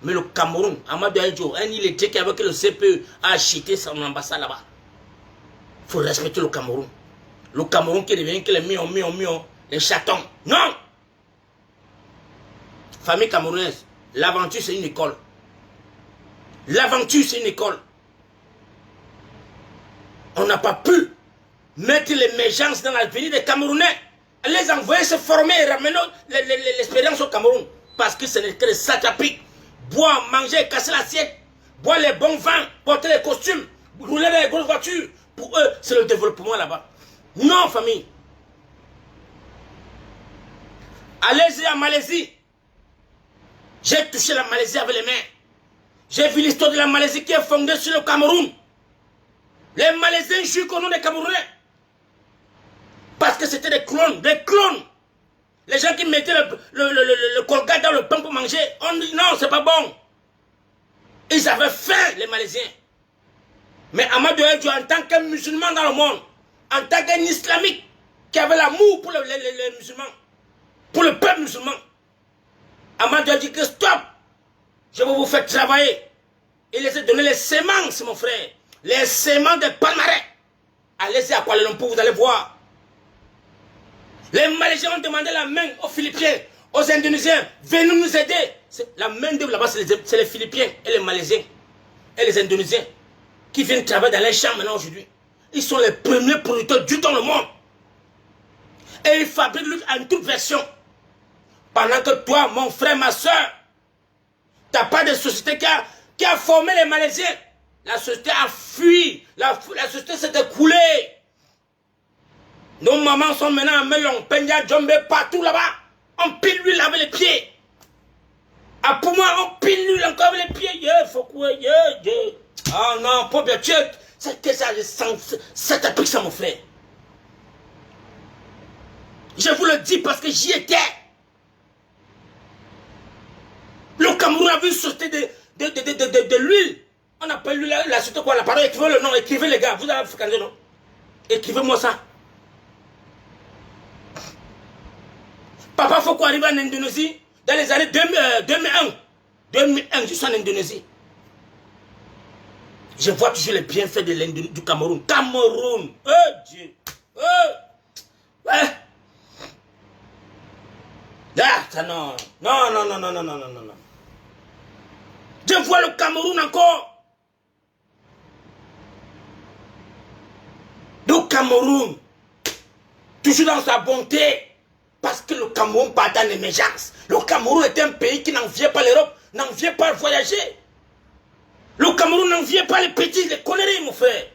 Mais le Cameroun, Amadou Aïdjo, un illettré qui avec le CPE a acheté son ambassade là-bas. Il faut respecter le Cameroun. Le Cameroun qui devient que les millions, les chatons. Non! Il famille camerounaise, l'aventure c'est une école. L'aventure c'est une école. On n'a pas pu mettre l'émergence dans la vie des Camerounais, les envoyer se former et ramener l'expérience au Cameroun. Parce que ce n'est que des satrapiques. Boire, manger, casser l'assiette, boire les bons vins, porter les costumes, rouler dans les grosses voitures. Pour eux, c'est le développement là-bas. Non, famille. Allez-y en Malaisie. J'ai touché la Malaisie avec les mains. J'ai vu l'histoire de la Malaisie qui est fondée sur le Cameroun. Les Malaisiens jouent au nom des Camerounais. Parce que c'était des clones, des clones. Les gens qui mettaient le colgate dans le pain pour manger, on dit non, c'est pas bon. Ils avaient faim, les Malaisiens. Mais Amadou Diallo, en tant que musulman dans le monde, en tant qu'un islamique qui avait l'amour pour les musulmans, pour le peuple musulman, Amadou Diallo dit que stop, je vais vous faire travailler. Il les a donné les semences, mon frère, les semences de palmarès. Allez-y à Kuala Lumpur, vous allez voir. Les Malaisiens ont demandé la main aux Philippiens, aux Indonésiens, venez nous aider. La main d'œuvre là-bas, c'est les Philippiens et les Malaisiens et les Indonésiens qui viennent travailler dans les champs maintenant aujourd'hui. Ils sont les premiers producteurs du dans le monde. Et ils fabriquent en toute version. Pendant que toi, mon frère, ma soeur, tu n'as pas de société qui a formé les Malaisiens. La société a fui, la société s'est écoulée. Nos mamans sont maintenant à Melon, Penya, Djombe, partout là-bas. On pile l'huile avec les pieds. À pour moi, on pile l'huile encore avec les pieds. Faut quoi, ah non, pas bien, c'est que ça, ça t'applique ça, mon frère. Je vous le dis parce que j'y étais. Le Cameroun a vu sauter de l'huile. On appelle l'huile la société quoi, la parole, écrivez le nom, écrivez les gars. Vous avez fait le nom. Écrivez-moi ça. Papa Foko arrive en Indonésie dans les années 2001. 2001, je suis en Indonésie. Je vois toujours les bienfaits du Cameroun. Cameroun! Oh Dieu! Oh! Ouais! Ah, ça non! Non. Je vois le Cameroun encore! Le Cameroun! Toujours dans sa bonté! Parce que le Cameroun part en émergence. Le Cameroun est un pays qui n'enviait pas l'Europe, n'enviait pas voyager. Le Cameroun n'enviait pas les petits, les conneries, mon frère.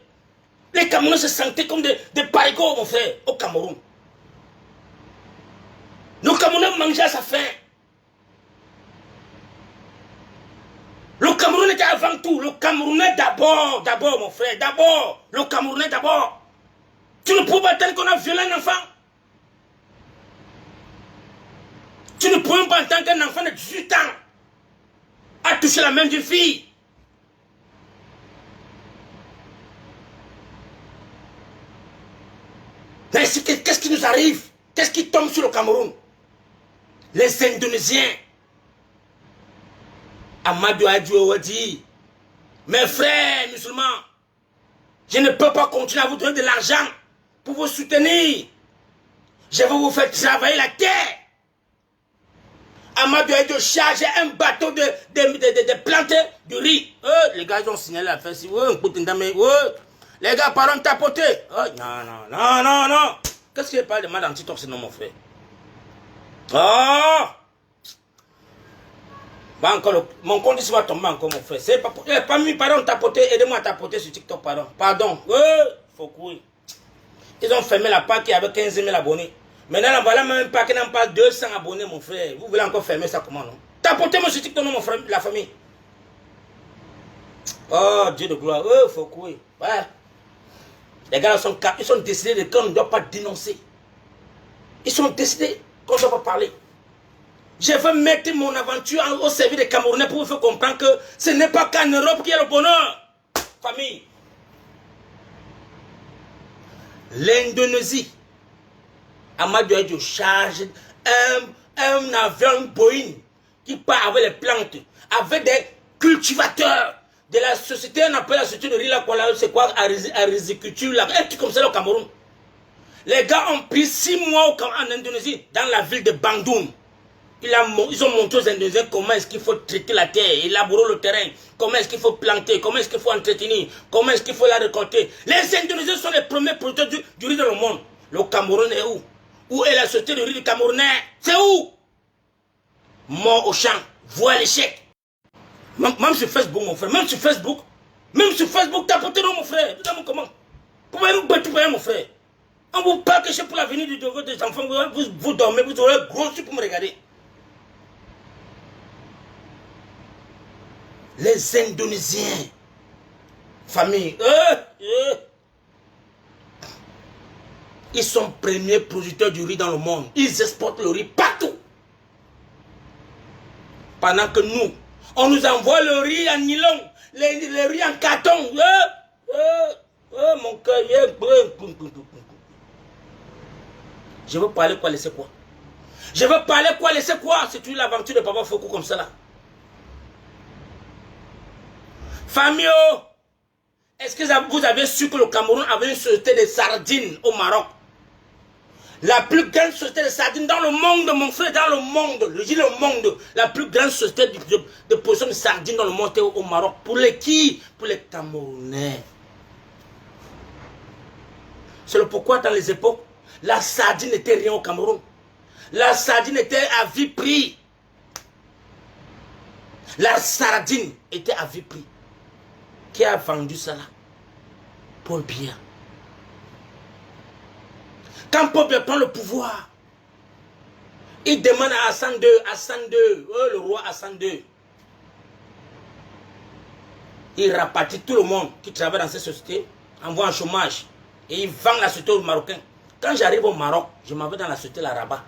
Les Camerounais se sentaient comme des parigots, mon frère, au Cameroun. Le Camerounais mangeait à sa faim. Le Camerounais était avant tout. Le Camerounais d'abord, mon frère, d'abord. Le Camerounais d'abord. Tu ne peux pas attendre qu'on a violé un enfant. Tu ne peux pas entendre qu'un enfant de 18 ans a touché la main d'une fille. Mais qu'est-ce qui nous arrive? Qu'est-ce qui tombe sur le Cameroun? Les Indonésiens. Amadou Diallo a dit, mes frères musulmans, je ne peux pas continuer à vous donner de l'argent pour vous soutenir. Je vais vous faire travailler la terre. Amadou Diallo charger un bateau de plantes de riz. Les gars ils ont signalé la fête. Les gars, pardon, tapoter. Non. Qu'est-ce qu'il parle de mal antitoxine, mon frère? Oh! Bah encore, mon compte ici va tomber encore, mon frère. C'est pas mis, pardon, tapoter. Aidez-moi à tapoter sur TikTok, pardon. Pardon. Faut courir. Ils ont fermé la page qui avait 15 000 abonnés. Maintenant, voilà même pas qui n'a pas 200 abonnés, mon frère. Vous voulez encore fermer ça comment, non? Tapotez-moi sur TikTok, non, mon frère, la famille. Oh, Dieu de gloire. Faut courir. Ouais. Les gars ils sont décidés qu'on ne doit pas dénoncer. Ils sont décidés qu'on ne doit pas parler. Je veux mettre mon aventure au service des Camerounais pour vous faire comprendre que ce n'est pas qu'en Europe qu'il y a le bonheur. Famille. L'Indonésie. Amadou Diallo charge un avion Boeing qui part avec les plantes, avec des cultivateurs de la société, on appelle la société de riz, c'est quoi, à riziculture, un truc comme ça au Cameroun. Les gars ont pris 6 mois en Indonésie, dans la ville de Bandung. Ils ont montré aux Indonésiens comment est-ce qu'il faut traiter la terre, élaborer le terrain, comment est-ce qu'il faut planter, comment est-ce qu'il faut entretenir, comment est-ce qu'il faut la récolter. Les Indonésiens sont les premiers producteurs du riz dans le monde. Le Cameroun est où? Où est la société de riz du Camerounais? C'est où? Mort au champ, voie l'échec. Même sur Facebook, mon frère, même sur Facebook, tapotez dans mon frère. Dis-moi comment. Vous pouvez me battre, mon frère. On vous parle que c'est pour l'avenir de vos enfants, vous dormez, vous aurez gros yeux pour me regarder. Les Indonésiens, famille, ils sont premiers producteurs du riz dans le monde. Ils exportent le riz partout. Pendant que nous, on nous envoie le riz en nylon, le riz en carton. Mon cœur, je veux parler quoi, laisser quoi? Je veux parler quoi, laisser quoi? C'est une aventure de Papa Foucault comme ça là. Famille, est-ce que vous avez su que le Cameroun avait une société de sardines au Maroc? La plus grande société de sardines dans le monde, mon frère, dans le monde. Je dis le monde. La plus grande société de production de sardines dans le monde est au Maroc. Pour les qui? Pour les Camerounais. C'est le pourquoi dans les époques, la sardine n'était rien au Cameroun. La sardine était à vie prix. La sardine était à vie prix. Qui a vendu ça là? Paul Biya. Quand Paul Biya prend le pouvoir, il demande à Hassan II, le roi Hassan II. Il rapatrie tout le monde qui travaille dans cette société, envoie en chômage. Et il vend la société aux Marocains. Quand j'arrive au Maroc, je m'en vais dans la société la Rabat.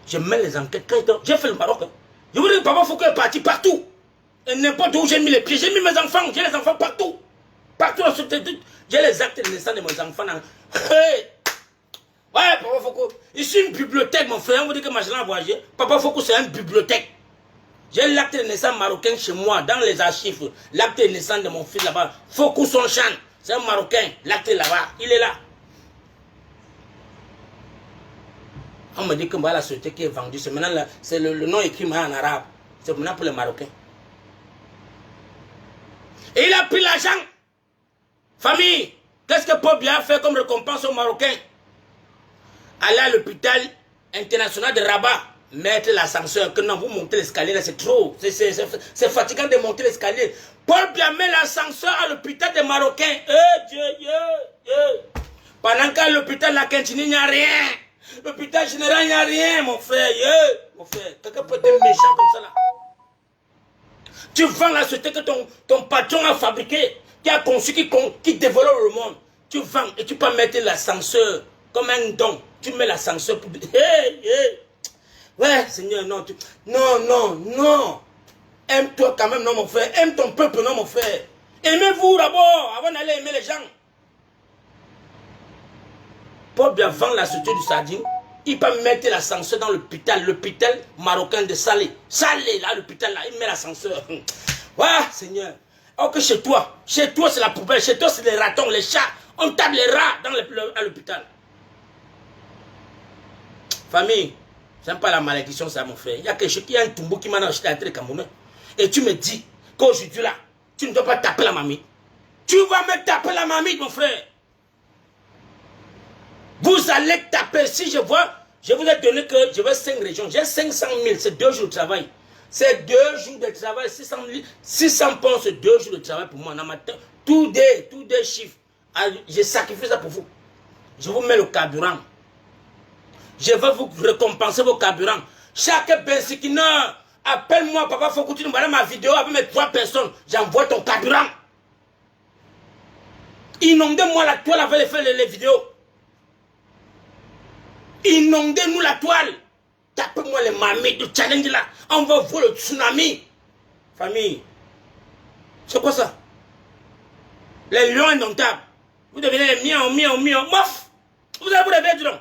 Je mets les enquêtes. J'ai fait le Maroc. Je vous dis que Papa Foucault est parti partout. Et n'importe où j'ai mis les pieds. J'ai mis mes enfants. J'ai les enfants partout. Partout dans la société. J'ai les actes de naissance de mes enfants. Hey. Ouais, Papa Foucault. Ici, une bibliothèque, mon frère. On vous dit que ma chérie a voyagé. Papa Foucault, c'est une bibliothèque. J'ai l'acte de naissance marocain chez moi, dans les archives. L'acte de naissance de mon fils là-bas. Foucault Sonchan. C'est un Marocain. L'acte est là-bas. Il est là. On me dit que la société qui est vendue, c'est maintenant c'est le nom écrit en arabe. C'est maintenant pour les Marocains. Et il a pris l'argent. Famille, qu'est-ce que Paul Biya a fait comme récompense aux Marocains? Aller à l'hôpital international de Rabat, mettre l'ascenseur, que non, vous montez l'escalier, c'est trop. C'est fatigant de monter l'escalier. Paul Biya met l'ascenseur à l'hôpital des Marocains. Pendant qu'à l'hôpital la Quintini, il n'y a rien. L'hôpital général, il n'y a rien, mon frère. Mon frère, quelqu'un peut être méchant comme ça là. Tu vends la société que ton patron a fabriquée, qui a conçu, qui développe le monde. Tu vends et tu peux mettre l'ascenseur comme un don. Tu mets l'ascenseur pour... Ouais, Seigneur, non. Non. Aime-toi quand même, non, mon frère. Aime ton peuple, non, mon frère. Aimez-vous d'abord, avant d'aller aimer les gens. Paul Biya vend la société du sardine. Il peut mettre l'ascenseur dans l'hôpital marocain de Salé. Salé, là, l'hôpital, là, il met l'ascenseur. Ouais, Seigneur. Oh, que chez toi, c'est la poubelle. Chez toi, c'est les ratons, les chats. On tape les rats à l'hôpital. Famille, j'aime pas la malédiction, ça, mon frère. Il y a quelque chose, il y a un tombeau qui m'a acheté à très Camerounais. Et tu me dis qu'aujourd'hui, là, tu ne dois pas taper la mamie. Tu vas me taper la mamie, mon frère. Vous allez taper, si je vois, je vous ai donné que je veux 5 régions, j'ai 500 000, c'est 2 jours de travail. C'est 2 jours de travail, 600 pounds, c'est 2 jours de travail pour moi. Dans ma tête, tous des chiffres, j'ai sacrifié ça pour vous. Je vous mets le carburant. Je vais vous récompenser vos carburants. Chaque bensikineur, appelle-moi, Papa Foucault, tu nous vois ma vidéo avec mes 3 personnes, j'envoie ton carburant. Inondez-moi la toile avec les vidéos. Inondez-nous la toile. Tapez-moi les mamies du challenge là. On va voir le tsunami. Famille. C'est quoi ça? Les lions indomptables. Vous devenez les miens. Mof. Vous allez vous réveiller, donc.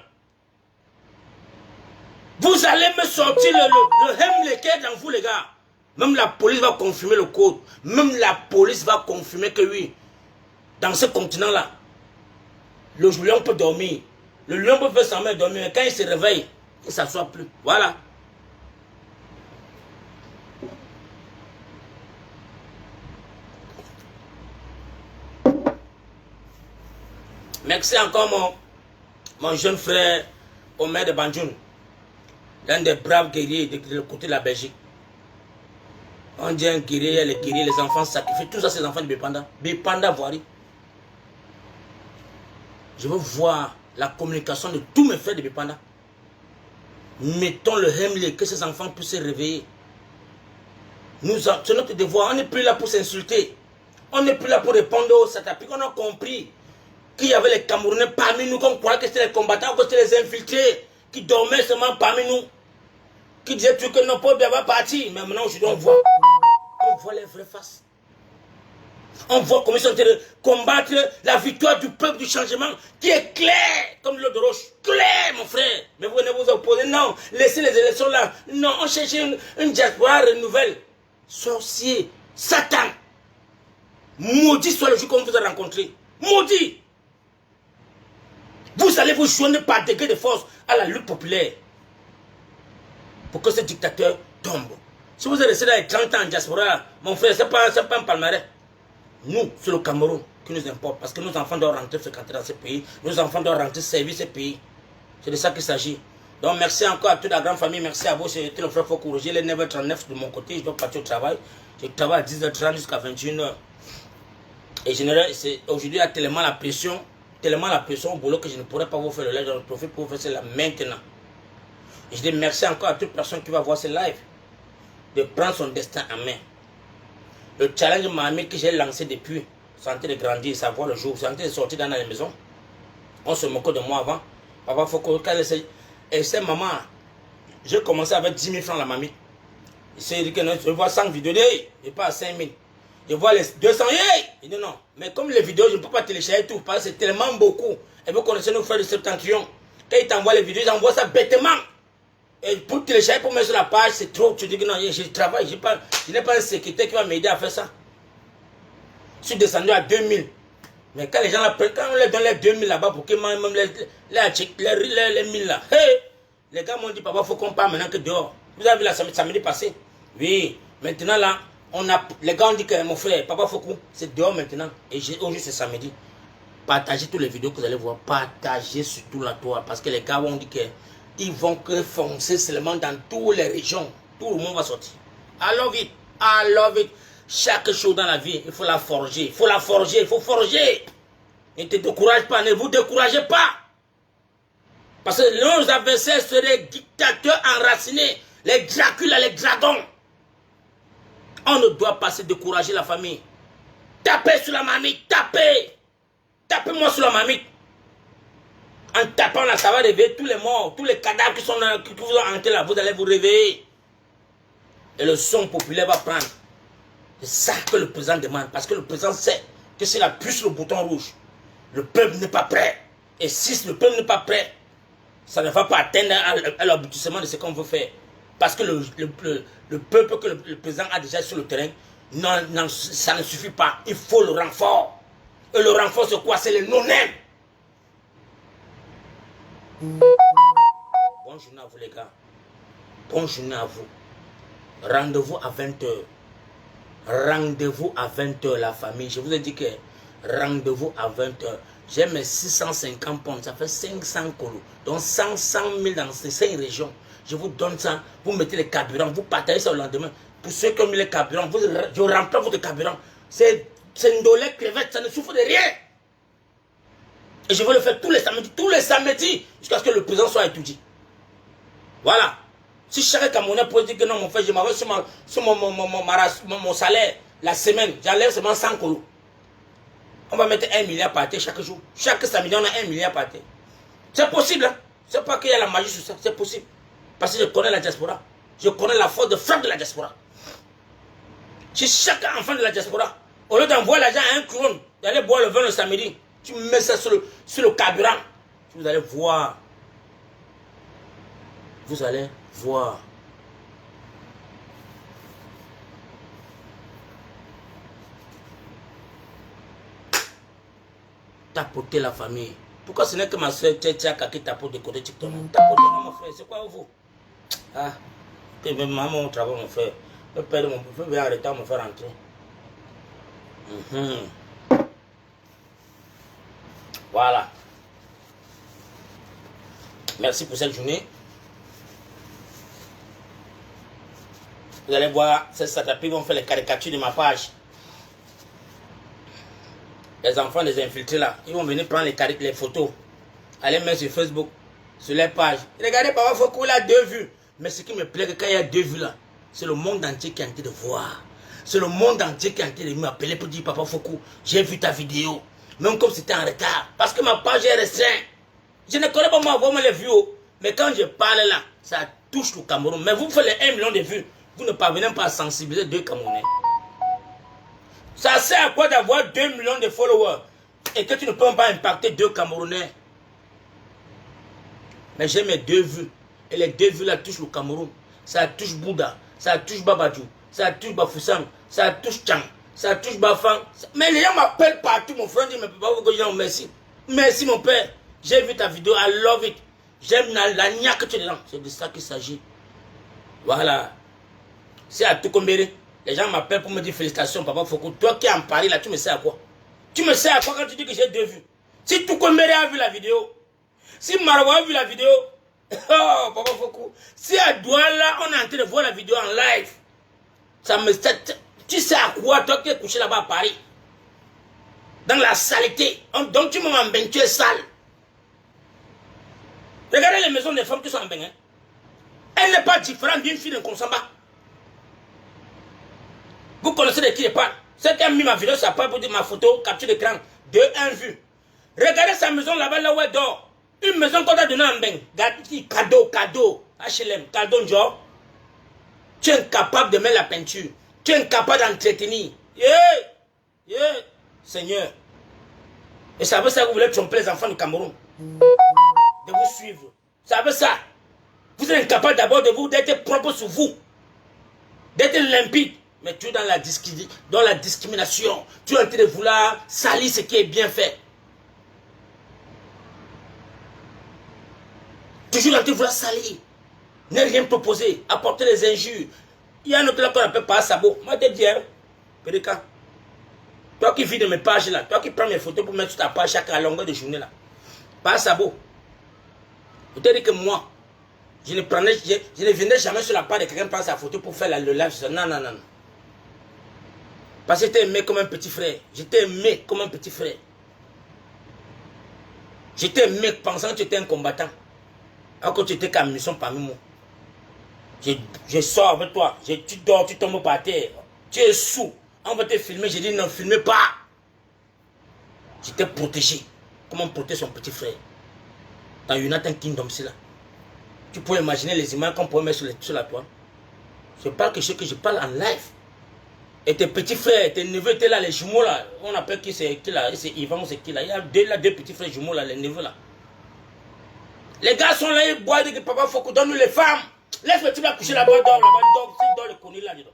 Vous allez me sortir le hem dans vous, les gars. Même la police va confirmer le code. Même la police va confirmer que oui. Dans ce continent-là, le lion peut dormir. Le lion peut faire semblant de dormir, mais quand il se réveille, il ne s'assoit plus. Voilà. Merci encore mon jeune frère Omer de Banjoun, l'un des braves guerriers de l'autre côté de la Belgique. On dit un guerrier, les guerriers, les enfants sacrifient, tout ça c'est les enfants de Bépanda. Bépanda Voirie. Je veux voir la communication de tous mes frères de Bépanda. Mettons le Hemley, que ces enfants puissent se réveiller. C'est notre devoir, on n'est plus là pour s'insulter. On n'est plus là pour répondre aux satapiques. On a compris qu'il y avait les Camerounais parmi nous, qu'on croyait que c'était les combattants, que c'était les infiltrés, qui dormaient seulement parmi nous, qui disaient que nos peuples va partir. Mais maintenant, aujourd'hui, on voit les vraies faces. On voit comment ils sont en train de combattre la victoire du peuple du changement, qui est clair, comme l'eau de roche. Clair, mon frère. Mais vous venez vous opposer. Non, laissez les élections là. Non, on cherche une diaspora nouvelle. Sorcier, Satan. Maudit soit le jour qu'on vous a rencontré. Maudit. Vous allez vous joindre par degré de force à la lutte populaire pour que ce dictateur tombe. Si vous êtes resté dans les 30 ans en diaspora, mon frère, ce n'est pas un palmarès. Nous, c'est le Cameroun qui nous importe parce que nos enfants doivent rentrer fréquenter dans ce pays. Nos enfants doivent rentrer servir ce pays. C'est de ça qu'il s'agit. Donc merci encore à toute la grande famille. Merci à vous. C'était le frère Foucault. J'ai les 9h39 de mon côté. Je dois partir au travail. Je travaille à 10h30 jusqu'à 21h. Et aujourd'hui, il y a tellement la pression au boulot que je ne pourrais pas vous faire le live. J'en profite pour vous faire cela maintenant. Et je dis merci encore à toute personne qui va voir ce live de prendre son destin en main. Le challenge Mami que j'ai lancé depuis, c'est en train de grandir, ça voit le jour, c'est en train de sortir dans la maison. On se moquait de moi avant. Papa Foucault, quand elle sait maman, j'ai commencé avec 10 000 francs la mamie. Il s'est dit que non, je vois 100 vidéos, je pas à 5 000. Je vois les 200, il dit non. Mais comme les vidéos, je ne peux pas télécharger tout, parce que c'est tellement beaucoup. Et vous connaissez nos frères de Septentrion. Quand ils t'envoient les vidéos, ils envoient ça bêtement. Et pour télécharger, pour mettre sur la page, c'est trop. Tu dis que non, je travaille, je n'ai pas un secrétaire qui va m'aider à faire ça. Je suis descendu à 2000. Mais quand les gens quand on leur donne les 2000 là-bas pour qu'ils mangent même les 1000 là, hey, les gars m'ont dit, papa, il faut qu'on parte maintenant que dehors. Vous avez vu la samedi passé? Oui, maintenant là, les gars ont dit que mon frère, papa Foucault, c'est dehors maintenant. Et aujourd'hui c'est samedi. Partagez toutes les vidéos que vous allez voir. Partagez surtout la toile. Parce que les gars ont dit qu'ils vont que foncer seulement dans toutes les régions. Tout le monde va sortir. I love it. Chaque chose dans la vie, il faut la forger. Il faut forger. Ne te décourage pas, ne vous découragez pas. Parce que nos adversaires seraient dictateurs enracinés. Les Dracula, les dragons. On ne doit pas se décourager la famille. Tapez sur la mamie, tapez. Tapez-moi sur la mamie. En tapant là, ça va réveiller tous les morts, tous les cadavres qui sont qui vous ont hanté là, vous allez vous réveiller. Et le son populaire va prendre. C'est ça que le président demande. Parce que le président sait que s'il appuie sur le bouton rouge, le peuple n'est pas prêt. Et si le peuple n'est pas prêt, ça ne va pas atteindre à l'aboutissement de ce qu'on veut faire. Parce que le peuple que le président a déjà sur le terrain, non, ça ne suffit pas. Il faut le renfort. Et le renfort, c'est quoi? C'est le non-aime. Bonne journée à vous les gars. Bonne journée à vous. Rendez-vous à 20h. Rendez-vous à 20h la famille. Je vous ai dit que rendez-vous à 20h. J'ai mes 650 pounds. Ça fait 500 colos. Donc 100 000 dans ces 5 régions. Je vous donne ça. Vous mettez les carburants. Vous partagez ça au lendemain. Pour ceux qui ont mis les carburants, je remplis votre carburant. C'est une dolée crevette. Ça ne souffre de rien. Et je veux le faire tous les samedis, jusqu'à ce que le président soit étudié. Voilà. Si chaque Camerounais peut dire que non, mon frère, je m'avais sur mon salaire, la semaine, j'enlève seulement 100 colos. On va mettre 1 milliard par terre chaque jour. Chaque samedi, on a 1 milliard par terre. C'est possible, hein? C'est pas qu'il y a la magie sur ça, c'est possible. Parce que je connais la diaspora. Je connais la force de frappe de la diaspora. Si chaque enfant de la diaspora, au lieu d'envoyer l'argent à un clone, d'aller boire le vin le samedi, tu mets ça sur le carburant. Vous allez voir. Vous allez voir. Tapoter la famille. Pourquoi ce n'est que ma soeur Tchaka qui tapote de côté TikTok? Tapoter mon frère, c'est quoi vous? Ah, maman au travail mon frère. Le père de mon frère vient arrêter à me faire rentrer. Voilà. Merci pour cette journée. Vous allez voir, ces satapis vont faire les caricatures de ma page. Les enfants des infiltrés là, ils vont venir prendre les photos. Allez mettre sur Facebook, sur les pages. Regardez, Papa Foucault, il a 2 vues. Mais ce qui me plaît, que quand il y a 2 vues là, c'est le monde entier qui est en train de voir. C'est le monde entier qui est en train de m'appeler pour dire, Papa Foucault, j'ai vu ta vidéo. Même comme c'était en retard. Parce que ma page est restreinte. Je ne connais pas moi vraiment les vues. Mais quand je parle là, ça touche le Cameroun. Mais vous faites les 1 million de vues. Vous ne parvenez pas à sensibiliser 2 Camerounais. Ça sert à quoi d'avoir 2 millions de followers et que tu ne peux pas impacter 2 Camerounais? Mais j'ai mes 2 vues. Et les 2 vues là touchent le Cameroun. Ça touche Bouddha, ça touche Babadou, ça touche Bafoussam, ça touche Chang, ça touche Bafang. Mais les gens m'appellent partout, mon frère dit, mais papa, merci. Merci mon père. J'ai vu ta vidéo, I love it. J'aime la nia que tu es dedans. C'est de ça qu'il s'agit. Voilà. C'est à tout combler. Les gens m'appellent pour me dire félicitations, Papa Foucault. Toi qui es en Paris là, tu me sais à quoi? Tu me sais à quoi quand tu dis que j'ai 2 vues? Si tout combler a vu la vidéo, si Marwa a vu la vidéo, oh Papa Foucault. Si à Douala, on est en train de voir la vidéo en live, ça me... Tu sais à quoi, toi qui es couché là-bas à Paris? Dans la saleté. Donc tu m'as en bain, tu es sale. Regardez les maisons des femmes qui sont en bain. Hein? Elle n'est pas différente d'une fille de Konsamba. Vous connaissez de qui je parle. Ceux qui ont mis ma vidéo, ça parle pour dire ma photo, capture d'écran, 2-1 vue. Regardez sa maison là-bas, là où elle dort. Une maison qu'on a donnée en bain. Cadeau. HLM, cadeau, genre. Tu es incapable de mettre la peinture. Tu es incapable d'entretenir. Seigneur. Et ça veut ça que vous voulez tromper les enfants du Cameroun. De vous suivre. Ça veut ça. Vous êtes incapable d'abord d'être propre sur vous. D'être limpide. Mais tu es dans la discrimination. Tu es en train de vouloir salir ce qui est bien fait. Toujours en train de vouloir salir. Ne rien proposer. Apporter les injures. Il y a un autre là qu'on appelle pas sabot. Moi, je te dis, Pédéka. Toi qui vis de mes pages là. Toi qui prends mes photos pour mettre sur ta page chaque longueur de journée là. Pas sabot. Je te dis que moi, je ne venais jamais sur la page de quelqu'un prendre sa photo pour faire le live. Non. Parce que j'étais aimé comme un petit frère. J'étais aimé comme un petit frère. J'étais aimé pensant que tu étais un combattant. Alors que tu étais qu'à mission parmi moi. Je sors avec toi. Tu dors, tu tombes par terre. Tu es sous. On va te filmer. J'ai dit non, filmez pas. J'étais protégé. Comment protéger son petit frère? Dans United Kingdom, c'est là. Tu peux imaginer les images qu'on pourrait mettre sur la toile. Je parle que je parle en live. Et tes petits frères, tes neveux étaient là, les jumeaux là. On appelle qui c'est là? C'est Yvan, c'est qui là? Il y a deux petits frères jumeaux là, les neveux là. Les gars sont là, ils boivent, ils disent Papa Foucault, donne-nous les femmes. Laisse le petit là coucher là-bas, dort le connu là dedans.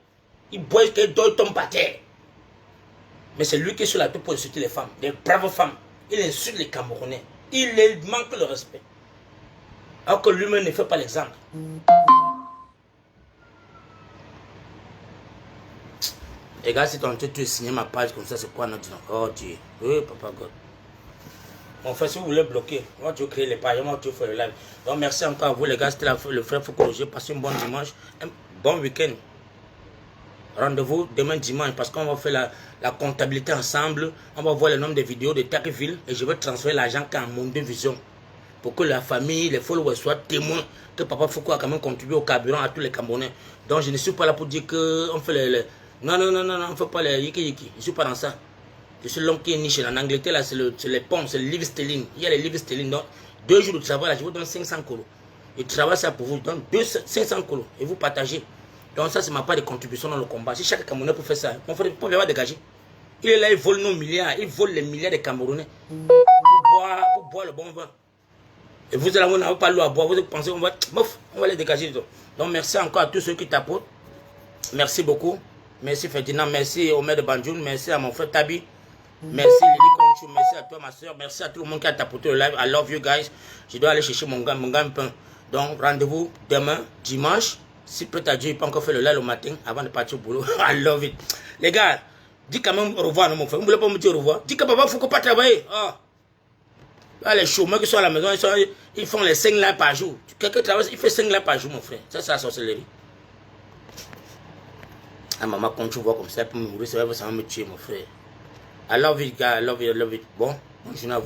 Il boit, il dort, il tombe par terre. Mais c'est lui qui est sur la tête pour insulter les femmes, des braves femmes. Il insulte les Camerounais. Il leur manque le respect. Alors que lui-même ne fait pas l'exemple. Les gars, si tu as signé ma page comme ça, c'est quoi notre nom? Oh Dieu. Oui, Papa God. Mon frère, si vous voulez bloquer, moi tu veux créer les pages, moi tu veux faire le live. Donc merci encore à vous les gars, c'était le frère Foucault. J'ai passé un bon dimanche, un bon week-end. Rendez-vous demain dimanche parce qu'on va faire la comptabilité ensemble. On va voir le nombre de vidéos de Takville et je vais transférer l'argent qu'à mon deux visions. Pour que la famille, les followers soient témoins que Papa Foucault a quand même contribué au carburant à tous les Camerounais. Donc je ne suis pas là pour dire qu'on fait les... Non, on ne fait pas les yiki. Je ne suis pas dans ça. Je suis l'homme qui est niché. En Angleterre, là, c'est les pompes, c'est le livre sterling. Il y a les livres sterling. Donc, 2 jours de travail, là, je vous donne 500 colos. Je travaille ça pour vous. Donc, 500 colos. Et vous partagez. Donc, ça, c'est ma part de contribution dans le combat. Si chaque Camerounais peut faire ça, mon frère, il peut pas dégager. Il est là, il vole nos milliards. Il vole les milliards de Camerounais. Pour boire le bon vin. Et vous, là, vous n'avez pas l'eau à boire. Vous pensez qu'on va les dégager. Donc, merci encore à tous ceux qui t'apportent. Merci beaucoup. Merci Ferdinand. Merci Omer de Banjoun. Merci à mon frère Tabi. Merci Lily Conchou, merci à toi ma soeur, merci à tout le monde qui a tapoté le live. I love you guys. Je dois aller chercher mon gagne-pain. Donc rendez-vous demain, dimanche. Si peut-être Dieu il peut encore faire le live le matin avant de partir au boulot. I love it. Les gars, dis quand même au revoir, non, mon frère. Vous ne voulez pas me dire au revoir? Dis que Papa Foucault pas travailler. Oh. Ah, les chômeurs qui sont à la maison, ils font les 5 là par jour. Quelqu'un travaille, il fait 5 là par jour, mon frère. Ça, c'est la sorcellerie. Ah, maman, quand tu vois comme ça, pour me mourir, ça va me tuer, mon frère. I love it, guys. I love it, I love it. Bon, bonne journée à vous.